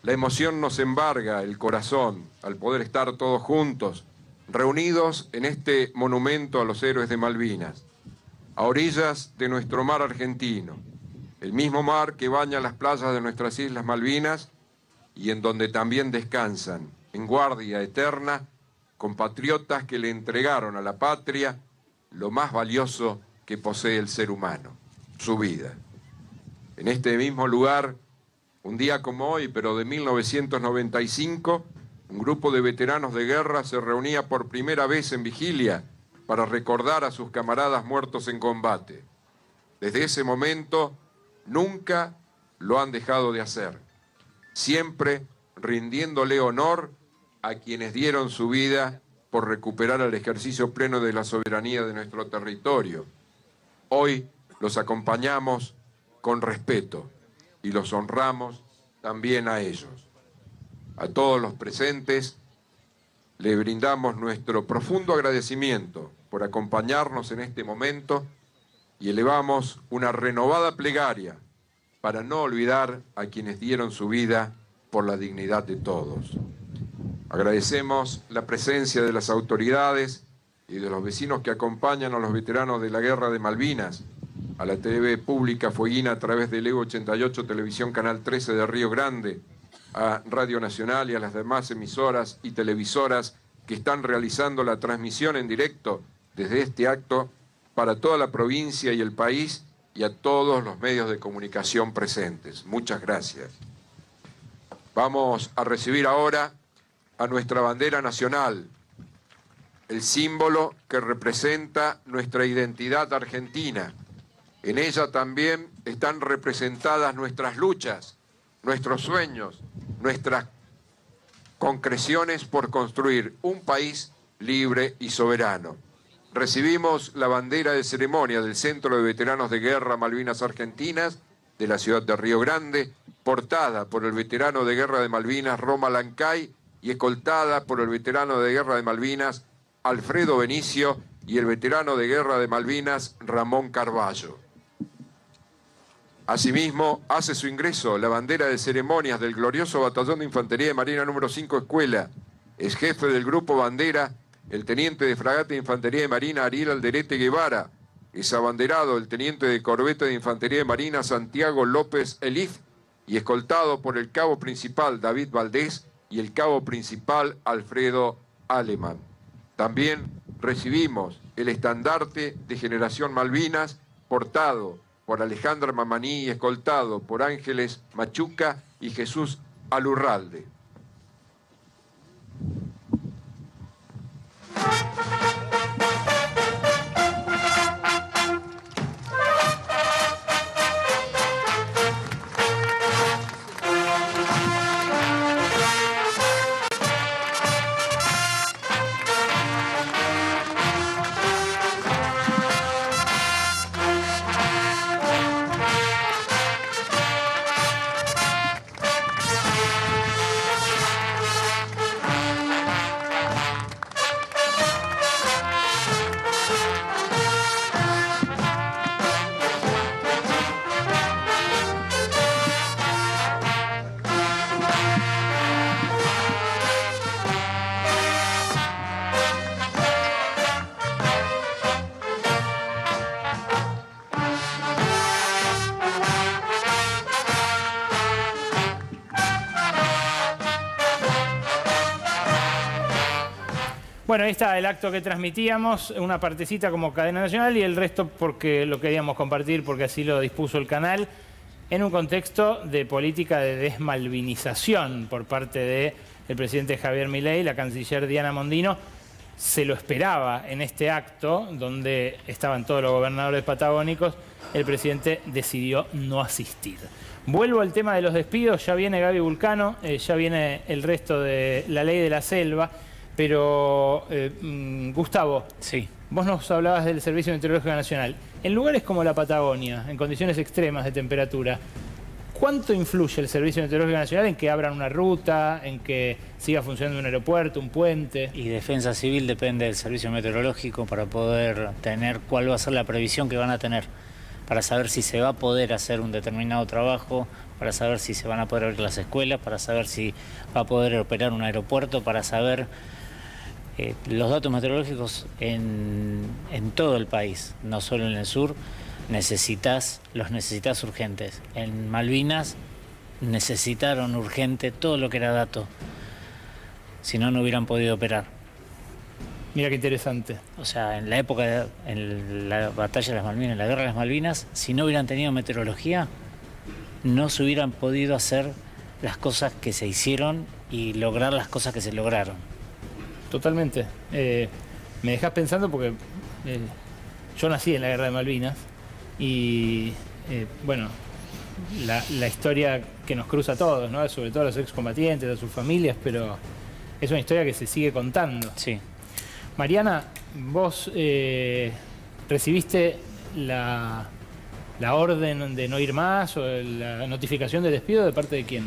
la emoción nos embarga el corazón al poder estar todos juntos, reunidos en este monumento a los héroes de Malvinas, a orillas de nuestro mar argentino, el mismo mar que baña las playas de nuestras Islas Malvinas y en donde también descansan, en guardia eterna, compatriotas que le entregaron a la patria lo más valioso que posee el ser humano, su vida. En este mismo lugar, un día como hoy, pero de 1995, un grupo de veteranos de guerra se reunía por primera vez en vigilia para recordar a sus camaradas muertos en combate. Desde ese momento, nunca lo han dejado de hacer, siempre rindiéndole honor a quienes dieron su vida por recuperar el ejercicio pleno de la soberanía de nuestro territorio. Hoy los acompañamos con respeto y los honramos también a ellos. A todos los presentes le brindamos nuestro profundo agradecimiento por acompañarnos en este momento y elevamos una renovada plegaria para no olvidar a quienes dieron su vida por la dignidad de todos. Agradecemos la presencia de las autoridades y de los vecinos que acompañan a los veteranos de la Guerra de Malvinas, a la TV pública Fueguina a través de Lego 88, Televisión Canal 13 de Río Grande, a Radio Nacional y a las demás emisoras y televisoras que están realizando la transmisión en directo desde este acto para toda la provincia y el país y a todos los medios de comunicación presentes. Muchas gracias. Vamos a recibir ahora a nuestra bandera nacional, el símbolo que representa nuestra identidad argentina, En ella también están representadas nuestras luchas, nuestros sueños, nuestras concreciones por construir un país libre y soberano. Recibimos la bandera de ceremonia del Centro de Veteranos de Guerra Malvinas Argentinas de la ciudad de Río Grande, portada por el veterano de Guerra de Malvinas Roma Lancay y escoltada por el veterano de Guerra de Malvinas Alfredo Benicio y el veterano de Guerra de Malvinas Ramón Carballo. Asimismo, hace su ingreso la bandera de ceremonias del glorioso Batallón de Infantería de Marina número 5 Escuela. Es jefe del Grupo Bandera el teniente de Fragata de Infantería de Marina Ariel Alderete Guevara. Es abanderado el teniente de Corbeta de Infantería de Marina Santiago López Elif y escoltado por el cabo principal David Valdés y el cabo principal Alfredo Alemán. También recibimos el estandarte de Generación Malvinas, portado por Alejandra Mamaní y escoltado por Ángeles Machuca y Jesús Alurralde. Bueno, ahí está el acto que transmitíamos, una partecita como cadena nacional y el resto porque lo queríamos compartir, porque así lo dispuso el canal, en un contexto de política de desmalvinización por parte del presidente Javier Milei. La canciller Diana Mondino se lo esperaba en este acto, donde estaban todos los gobernadores patagónicos. El presidente decidió no asistir. Vuelvo al tema de los despidos, ya viene Gaby Vulcano, ya viene el resto de la ley de la selva. Pero, Gustavo, sí, vos nos hablabas del Servicio Meteorológico Nacional. En lugares como la Patagonia, en condiciones extremas de temperatura, ¿cuánto influye el Servicio Meteorológico Nacional en que abran una ruta, en que siga funcionando un aeropuerto, un puente? Y Defensa Civil depende del Servicio Meteorológico para poder tener cuál va a ser la previsión que van a tener, para saber si se va a poder hacer un determinado trabajo, para saber si se van a poder abrir las escuelas, para saber si va a poder operar un aeropuerto, para saber... los datos meteorológicos en todo el país, no solo en el sur, los necesitas urgentes. En Malvinas necesitaron urgente todo lo que era dato, si no, no hubieran podido operar. Mira qué interesante. O sea, en la época, en la batalla de las Malvinas, en la guerra de las Malvinas, si no hubieran tenido meteorología, no se hubieran podido hacer las cosas que se hicieron y lograr las cosas que se lograron. Totalmente. Me dejás pensando porque yo nací en la Guerra de Malvinas y, bueno, la historia que nos cruza a todos, ¿no? Sobre todo a los excombatientes, a sus familias, pero es una historia que se sigue contando. Sí. Mariana, vos recibiste la orden de no ir más o la notificación de despido ¿de parte de quién?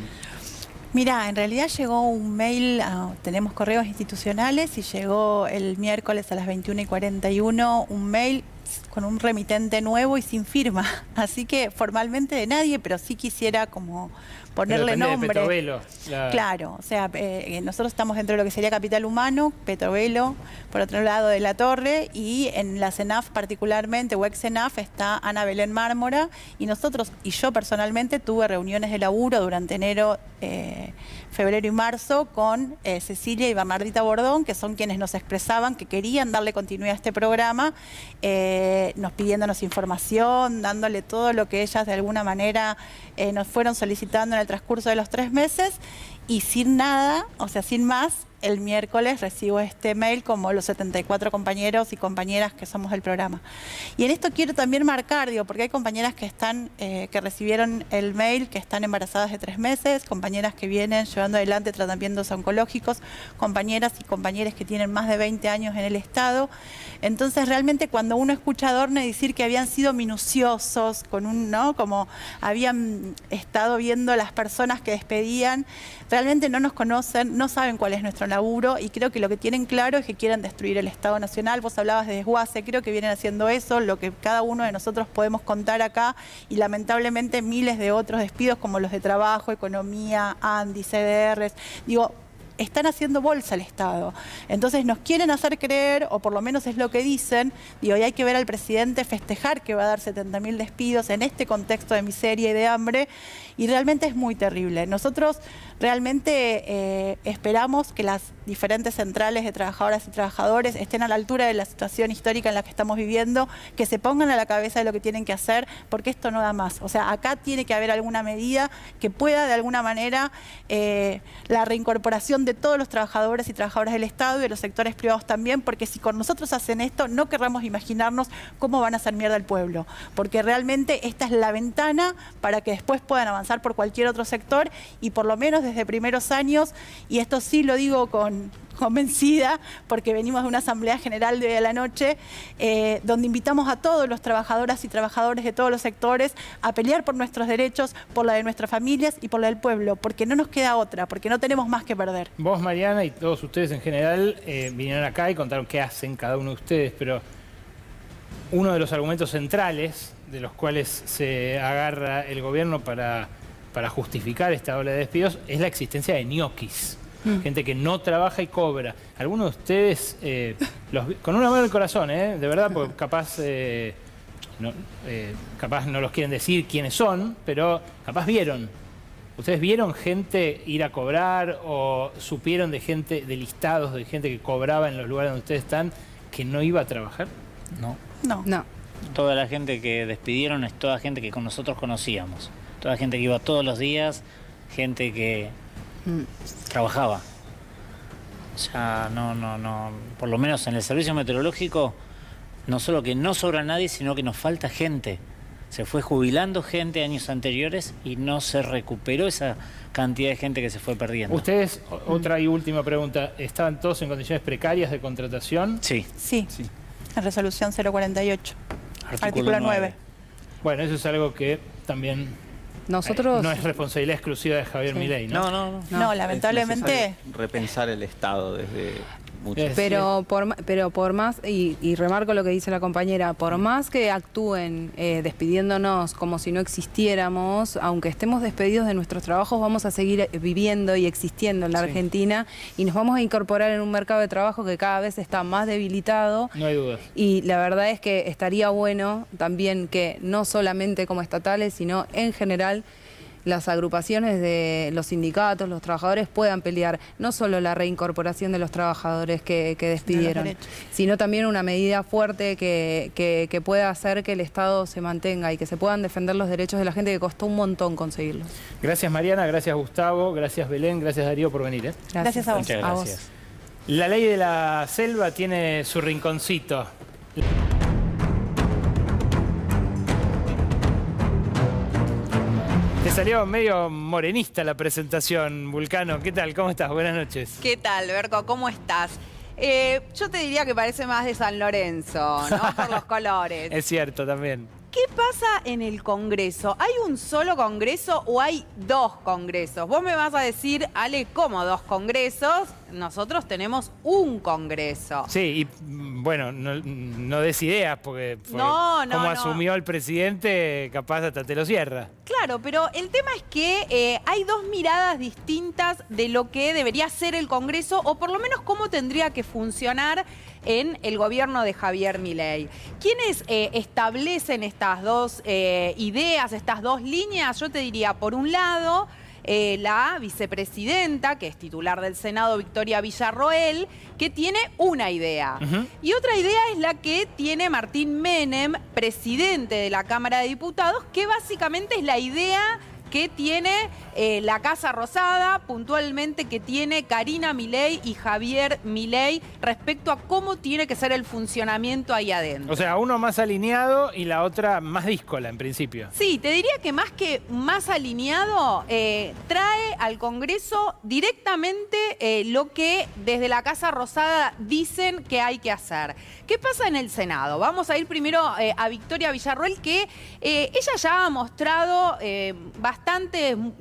Mira, en realidad llegó un mail, tenemos correos institucionales y llegó el miércoles a las 21:41 un mail con un remitente nuevo y sin firma. Así que formalmente de nadie, pero sí quisiera como ponerle nombre. De Petrovelo. Claro, o sea, nosotros estamos dentro de lo que sería Capital Humano, Petrovelo, por otro lado de la Torre, y en la CENAF particularmente, o ex-CENAF, está Ana Belén Mármora, y nosotros, y yo personalmente, tuve reuniones de laburo durante enero, febrero y marzo con Cecilia y Bernardita Bordón, que son quienes nos expresaban que querían darle continuidad a este programa, pidiéndonos información, dándole todo lo que ellas de alguna manera nos fueron solicitando en el transcurso de los 3 meses, y sin nada, o sea, sin más, el miércoles recibo este mail como los 74 compañeros y compañeras que somos del programa. Y en esto quiero también marcar, digo, porque hay compañeras que están, que recibieron el mail, que están embarazadas de 3 meses, compañeras que vienen llevando adelante tratamientos oncológicos, compañeras y compañeros que tienen más de 20 años en el Estado. Entonces, realmente cuando uno escucha a Dorne decir que habían sido minuciosos, con un, ¿no? Como habían estado viendo las personas que despedían, realmente no nos conocen, no saben cuál es nuestro laburo y creo que lo que tienen claro es que quieren destruir el Estado Nacional. Vos hablabas de desguace, creo que vienen haciendo eso, lo que cada uno de nosotros podemos contar acá y lamentablemente miles de otros despidos como los de trabajo, economía, ANDI, CDRs, digo, están haciendo bolsa el Estado. Entonces nos quieren hacer creer, o por lo menos es lo que dicen, digo, y hay que ver al presidente festejar que va a dar 70.000 despidos en este contexto de miseria y de hambre, y realmente es muy terrible. Nosotros realmente esperamos que las diferentes centrales de trabajadoras y trabajadores estén a la altura de la situación histórica en la que estamos viviendo, que se pongan a la cabeza de lo que tienen que hacer, porque esto no da más. O sea, acá tiene que haber alguna medida que pueda de alguna manera la reincorporación de todos los trabajadores y trabajadoras del Estado y de los sectores privados también, porque si con nosotros hacen esto, no querramos imaginarnos cómo van a hacer mierda al pueblo, porque realmente esta es la ventana para que después puedan avanzar por cualquier otro sector y por lo menos desde primeros años, y esto sí lo digo convencida, porque venimos de una Asamblea General de hoy a la noche, donde invitamos a todos los trabajadoras y trabajadores de todos los sectores a pelear por nuestros derechos, por la de nuestras familias y por la del pueblo, porque no nos queda otra, porque no tenemos más que perder. Vos, Mariana, y todos ustedes en general vinieron acá y contaron qué hacen cada uno de ustedes, pero uno de los argumentos centrales de los cuales se agarra el gobierno para justificar esta ola de despidos es la existencia de ñoquis. Gente que no trabaja y cobra. Algunos de ustedes, con una mano en el corazón, de verdad, porque capaz no los quieren decir quiénes son, pero capaz vieron. ¿Ustedes vieron gente ir a cobrar o supieron de gente, de listados de gente que cobraba en los lugares donde ustedes están, que no iba a trabajar? No. Toda la gente que despidieron es toda gente que con nosotros conocíamos. Toda gente que iba todos los días, gente que trabajaba. O sea, no. Por lo menos en el servicio meteorológico, no solo que no sobra nadie, sino que nos falta gente. Se fue jubilando gente años anteriores y no se recuperó esa cantidad de gente que se fue perdiendo. Ustedes, otra y última pregunta, ¿estaban todos en condiciones precarias de contratación? Sí. Sí. En resolución 048, artículo 9. Bueno, eso es algo que también nosotros no es responsabilidad exclusiva de Javier Milei, ¿no? No, lamentablemente. Es repensar el Estado desde muchos. Pero por más, y remarco lo que dice la compañera, por más que actúen despidiéndonos como si no existiéramos, aunque estemos despedidos de nuestros trabajos, vamos a seguir viviendo y existiendo en la Argentina y nos vamos a incorporar en un mercado de trabajo que cada vez está más debilitado. No hay dudas. Y la verdad es que estaría bueno también que no solamente como estatales, sino en general, las agrupaciones de los sindicatos, los trabajadores puedan pelear no solo la reincorporación de los trabajadores que despidieron, sino también una medida fuerte que pueda hacer que el Estado se mantenga y que se puedan defender los derechos de la gente que costó un montón conseguirlos. Gracias, Mariana, gracias, Gustavo, gracias, Belén, gracias, Darío, por venir. Gracias a vos. Muchas gracias. La ley de la selva tiene su rinconcito. Te salió medio morenista la presentación, Vulcano. ¿Qué tal? ¿Cómo estás? Buenas noches. ¿Qué tal, Berco? ¿Cómo estás? Yo te diría que parece más de San Lorenzo, ¿no? Por los colores. Es cierto, también. ¿Qué pasa en el Congreso? ¿Hay un solo Congreso o hay 2 Congresos? Vos me vas a decir, Ale, ¿cómo 2 Congresos? Nosotros tenemos un Congreso. Sí, y bueno, no des ideas, porque como asumió el presidente, capaz hasta te lo cierra. Claro, pero el tema es que hay 2 miradas distintas de lo que debería ser el Congreso, o por lo menos cómo tendría que funcionar en el gobierno de Javier Milei. ¿Quiénes establecen estas 2 ideas, estas 2 líneas? Yo te diría, por un lado, la vicepresidenta, que es titular del Senado, Victoria Villarroel, que tiene una idea. Y otra idea es la que tiene Martín Menem, presidente de la Cámara de Diputados, que básicamente es la idea que tiene la Casa Rosada, puntualmente que tiene Karina Milei y Javier Milei respecto a cómo tiene que ser el funcionamiento ahí adentro. O sea, uno más alineado y la otra más díscola, en principio. Sí, te diría que más alineado, trae al Congreso directamente lo que desde la Casa Rosada dicen que hay que hacer. ¿Qué pasa en el Senado? Vamos a ir primero a Victoria Villarroel, que ella ya ha mostrado bastantes,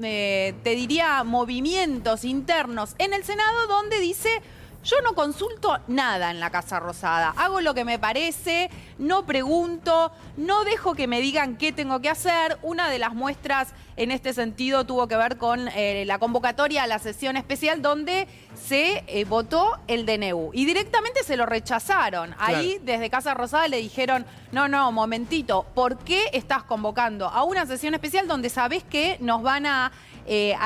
te diría, movimientos internos en el Senado, donde dice: yo no consulto nada en la Casa Rosada, hago lo que me parece, no pregunto, no dejo que me digan qué tengo que hacer. Una de las muestras en este sentido tuvo que ver con la convocatoria a la sesión especial donde se votó el DNU y directamente se lo rechazaron. Claro. Ahí desde Casa Rosada le dijeron: no, momentito, ¿por qué estás convocando a una sesión especial donde sabés que nos van a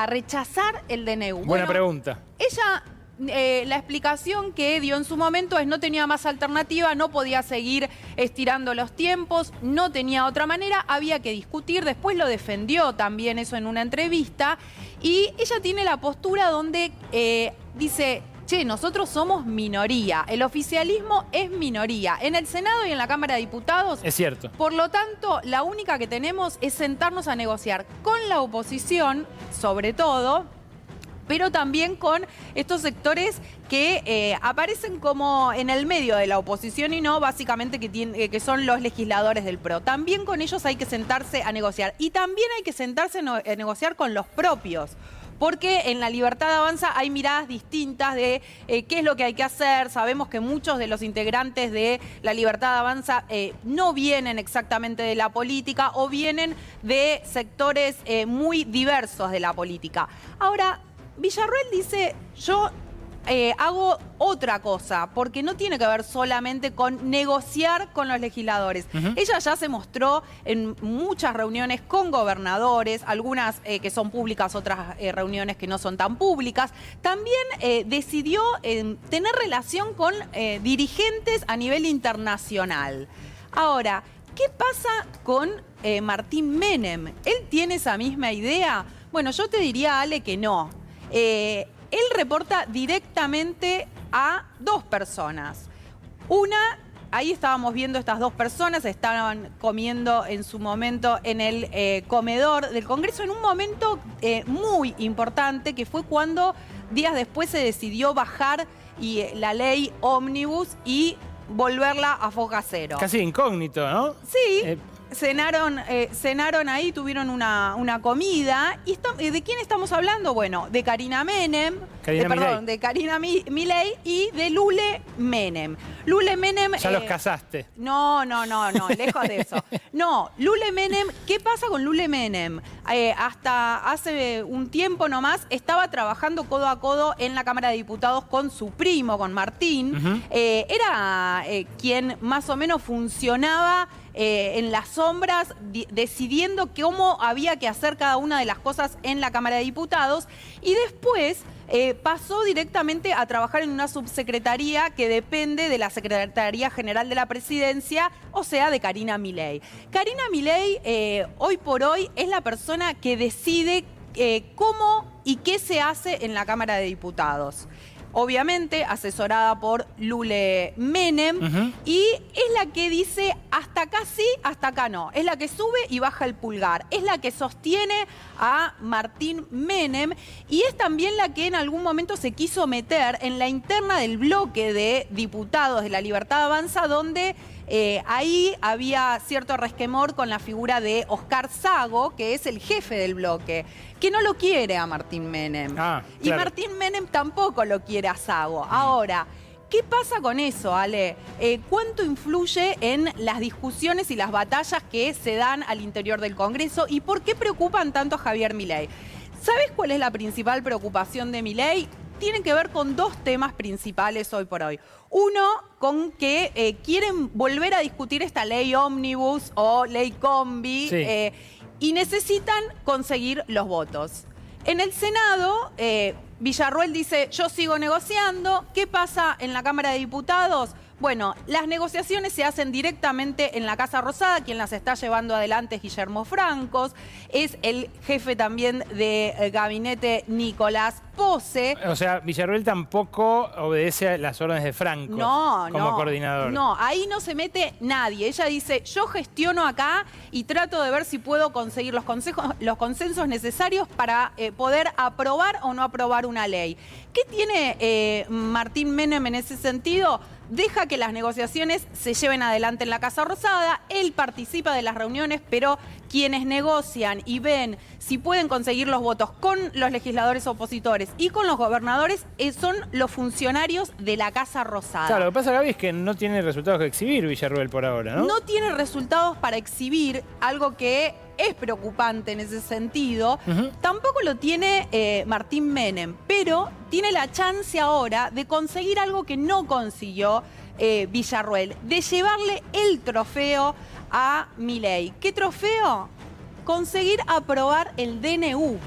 rechazar el DNU? Buena pregunta. Ella... la explicación que dio en su momento es: no tenía más alternativa, no podía seguir estirando los tiempos, no tenía otra manera, había que discutir. Después lo defendió también eso en una entrevista y ella tiene la postura donde dice: che, nosotros somos minoría, el oficialismo es minoría en el Senado y en la Cámara de Diputados. Es cierto. Por lo tanto, la única que tenemos es sentarnos a negociar con la oposición, sobre todo, pero también con estos sectores que aparecen como en el medio de la oposición y no básicamente que son los legisladores del PRO. También con ellos hay que sentarse a negociar. Y también hay que sentarse a negociar con los propios. Porque en La Libertad Avanza hay miradas distintas de qué es lo que hay que hacer. Sabemos que muchos de los integrantes de La Libertad Avanza no vienen exactamente de la política o vienen de sectores muy diversos de la política. Ahora, Villarroel dice: yo hago otra cosa, porque no tiene que ver solamente con negociar con los legisladores. Ella ya se mostró en muchas reuniones con gobernadores, algunas que son públicas, otras reuniones que no son tan públicas. También decidió tener relación con dirigentes a nivel internacional. Ahora, ¿qué pasa con Martín Menem? ¿Él tiene esa misma idea? Bueno, yo te diría, Ale, que no. Él reporta directamente a dos personas. Una, ahí estábamos viendo estas dos personas, estaban comiendo en su momento en el comedor del Congreso, en un momento muy importante, que fue cuando días después se decidió bajar la ley ómnibus y volverla a foja cero. Casi incógnito, ¿no? Sí. Cenaron ahí, tuvieron una comida. ¿Y de quién estamos hablando? Bueno, de Karina Menem, de Karina Milei y de Lule Menem. Lule Menem... Ya los casaste. No, lejos de eso. No, Lule Menem, ¿qué pasa con Lule Menem? Hasta hace un tiempo nomás estaba trabajando codo a codo en la Cámara de Diputados con su primo, con Martín. Era quien más o menos funcionaba en las sombras, decidiendo cómo había que hacer cada una de las cosas en la Cámara de Diputados, y después pasó directamente a trabajar en una subsecretaría que depende de la Secretaría General de la Presidencia, o sea, de Karina Milei. Karina Milei, hoy por hoy, es la persona que decide cómo y qué se hace en la Cámara de Diputados. Obviamente asesorada por Lule Menem, y es la que dice: hasta acá sí, hasta acá no. Es la que sube y baja el pulgar. Es la que sostiene a Martín Menem, y es también la que en algún momento se quiso meter en la interna del bloque de diputados de La Libertad Avanza, donde ahí había cierto resquemor con la figura de Oscar Sago, que es el jefe del bloque, que no lo quiere a Martín Menem. Claro. Y Martín Menem tampoco lo quiere a Sago. Ahora, ¿qué pasa con eso, Ale? ¿Cuánto influye en las discusiones y las batallas que se dan al interior del Congreso? ¿Y por qué preocupan tanto a Javier Milei? ¿Sabes cuál es la principal preocupación de Milei? Tienen que ver con dos temas principales hoy por hoy. Uno, con que quieren volver a discutir esta ley ómnibus o ley combi, sí, y necesitan conseguir los votos. En el Senado, Villarroel dice: yo sigo negociando. ¿Qué pasa en la Cámara de Diputados? Bueno, las negociaciones se hacen directamente en la Casa Rosada. Quien las está llevando adelante es Guillermo Francos. Es el jefe también de gabinete Nicolás Pose. O sea, Villarroel tampoco obedece a las órdenes de Francos como coordinador. No, ahí no se mete nadie. Ella dice, yo gestiono acá y trato de ver si puedo conseguir los consensos necesarios para poder aprobar o no aprobar una ley. ¿Qué tiene Martín Menem en ese sentido? Deja que las negociaciones se lleven adelante en la Casa Rosada, él participa de las reuniones, pero quienes negocian y ven si pueden conseguir los votos con los legisladores opositores y con los gobernadores son los funcionarios de la Casa Rosada. Claro, lo que pasa, Gaby, es que no tiene resultados que exhibir Villarroel por ahora, ¿no? No tiene resultados para exhibir, algo que es preocupante en ese sentido. Tampoco lo tiene Martín Menem, pero tiene la chance ahora de conseguir algo que no consiguió Villarroel, de llevarle el trofeo a Milei. ¿Qué trofeo? Conseguir aprobar el DNU.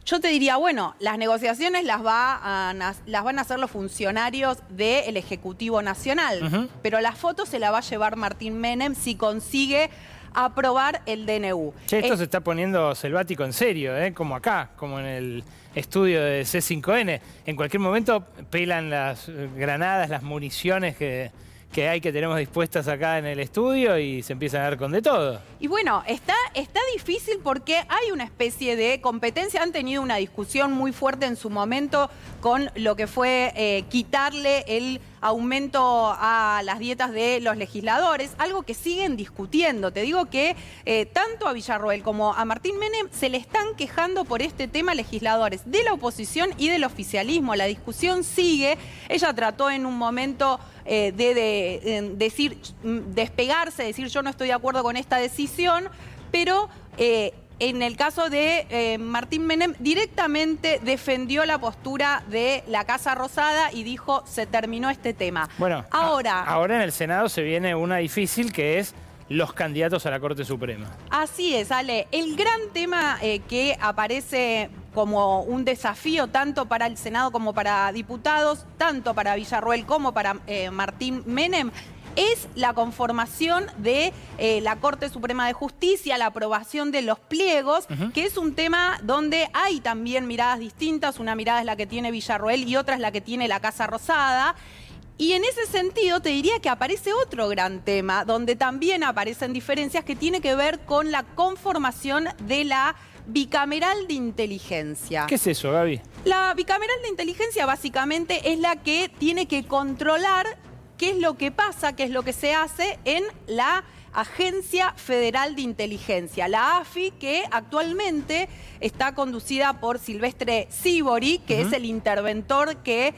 Yo te diría, bueno, las negociaciones las van a hacer los funcionarios del Ejecutivo Nacional, pero la foto se la va a llevar Martín Menem si consigue aprobar el DNU. Che, esto se está poniendo selvático en serio, como acá, como en el estudio de C5N. En cualquier momento pelan las granadas, las municiones que tenemos dispuestas acá en el estudio y se empiezan a dar con de todo. Y bueno, está difícil porque hay una especie de competencia. Han tenido una discusión muy fuerte en su momento con lo que fue quitarle el aumento a las dietas de los legisladores, algo que siguen discutiendo. Te digo que tanto a Villarroel como a Martín Menem se le están quejando por este tema legisladores de la oposición y del oficialismo. La discusión sigue. Ella trató en un momento de despegarse, decir yo no estoy de acuerdo con esta decisión, pero en el caso de Martín Menem directamente defendió la postura de la Casa Rosada y dijo se terminó este tema. Bueno, ahora en el Senado se viene una difícil que es los candidatos a la Corte Suprema. Así es, Ale. El gran tema que aparece como un desafío tanto para el Senado como para diputados, tanto para Villarroel como para Martín Menem, es la conformación de la Corte Suprema de Justicia, la aprobación de los pliegos, que es un tema donde hay también miradas distintas. Una mirada es la que tiene Villarroel y otra es la que tiene la Casa Rosada. Y en ese sentido te diría que aparece otro gran tema, donde también aparecen diferencias que tiene que ver con la conformación de la bicameral de inteligencia. ¿Qué es eso, Gaby? La bicameral de inteligencia básicamente es la que tiene que controlar qué es lo que pasa, qué es lo que se hace en la Agencia Federal de Inteligencia, la AFI, que actualmente está conducida por Silvestre Sívori, que es el interventor que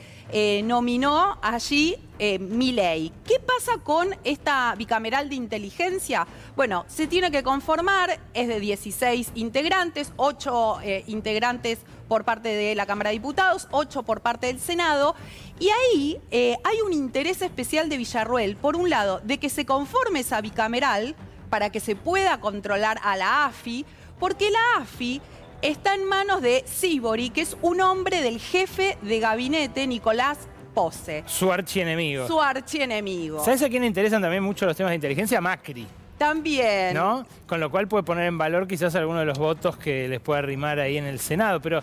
nominó allí Milei. ¿Qué pasa con esta bicameral de inteligencia? Bueno, se tiene que conformar, es de 16 integrantes, 8 integrantes por parte de la Cámara de Diputados, 8 por parte del Senado. Y ahí hay un interés especial de Villarroel, por un lado, de que se conforme esa bicameral para que se pueda controlar a la AFI, porque la AFI está en manos de Sívori, que es un hombre del jefe de gabinete, Nicolás Pose. Su archienemigo. Su archienemigo. ¿Sabes a quién le interesan también mucho los temas de inteligencia? Macri. También. ¿No? Con lo cual puede poner en valor quizás alguno de los votos que les pueda arrimar ahí en el Senado. Pero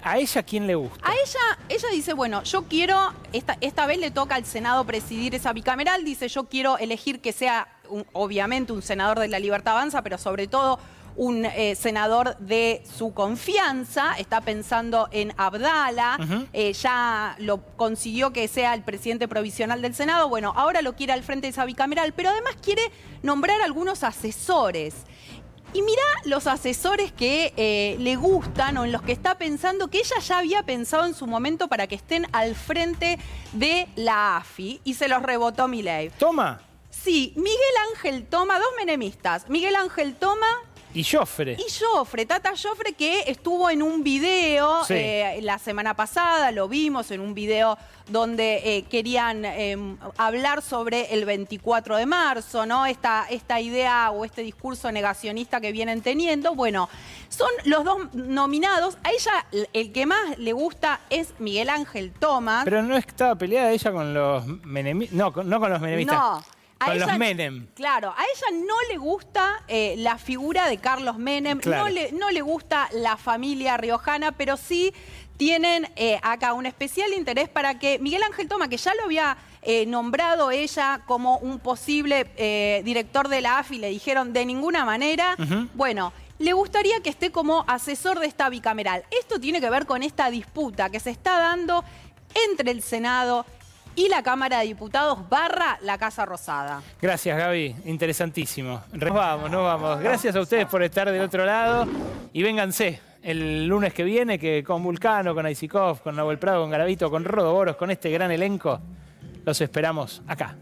¿a ella quién le gusta? A ella dice, bueno, yo quiero, esta vez le toca al Senado presidir esa bicameral, dice yo quiero elegir que sea, obviamente, un senador de La Libertad Avanza, pero sobre todo un senador de su confianza. Está pensando en Abdala, ya lo consiguió que sea el presidente provisional del Senado. Bueno, ahora lo quiere al frente de esa bicameral, pero además quiere nombrar algunos asesores. Y mirá los asesores que le gustan o en los que está pensando, que ella ya había pensado en su momento para que estén al frente de la AFI, y se los rebotó Milei. ¿Toma? Sí, Miguel Ángel Toma, dos menemistas. Miguel Ángel Toma Y Joffre. Tata Joffre, que estuvo en un video Sí. la semana pasada, lo vimos en un video donde querían hablar sobre el 24 de marzo, ¿no? Esta idea o este discurso negacionista que vienen teniendo. Bueno, son los dos nominados. A ella el que más le gusta es Miguel Ángel Tomás. Pero no estaba peleada ella con los menemistas. No, no con los menemistas. No. Con ella, los Menem. Claro, a ella no le gusta la figura de Carlos Menem, Claro. no le gusta la familia riojana, pero sí tienen acá un especial interés para que Miguel Ángel Tomás, que ya lo había nombrado ella como un posible director de la AFI, le dijeron de ninguna manera, bueno, le gustaría que esté como asesor de esta bicameral. Esto tiene que ver con esta disputa que se está dando entre el Senado y la Cámara de Diputados / la Casa Rosada. Gracias, Gaby. Interesantísimo. Nos vamos. Gracias a ustedes por estar del otro lado. Y vénganse el lunes que viene, que con Vulcano, con Aisikov, con Nahuel Prado, con Garavito, con Rodo Boros, con este gran elenco, los esperamos acá.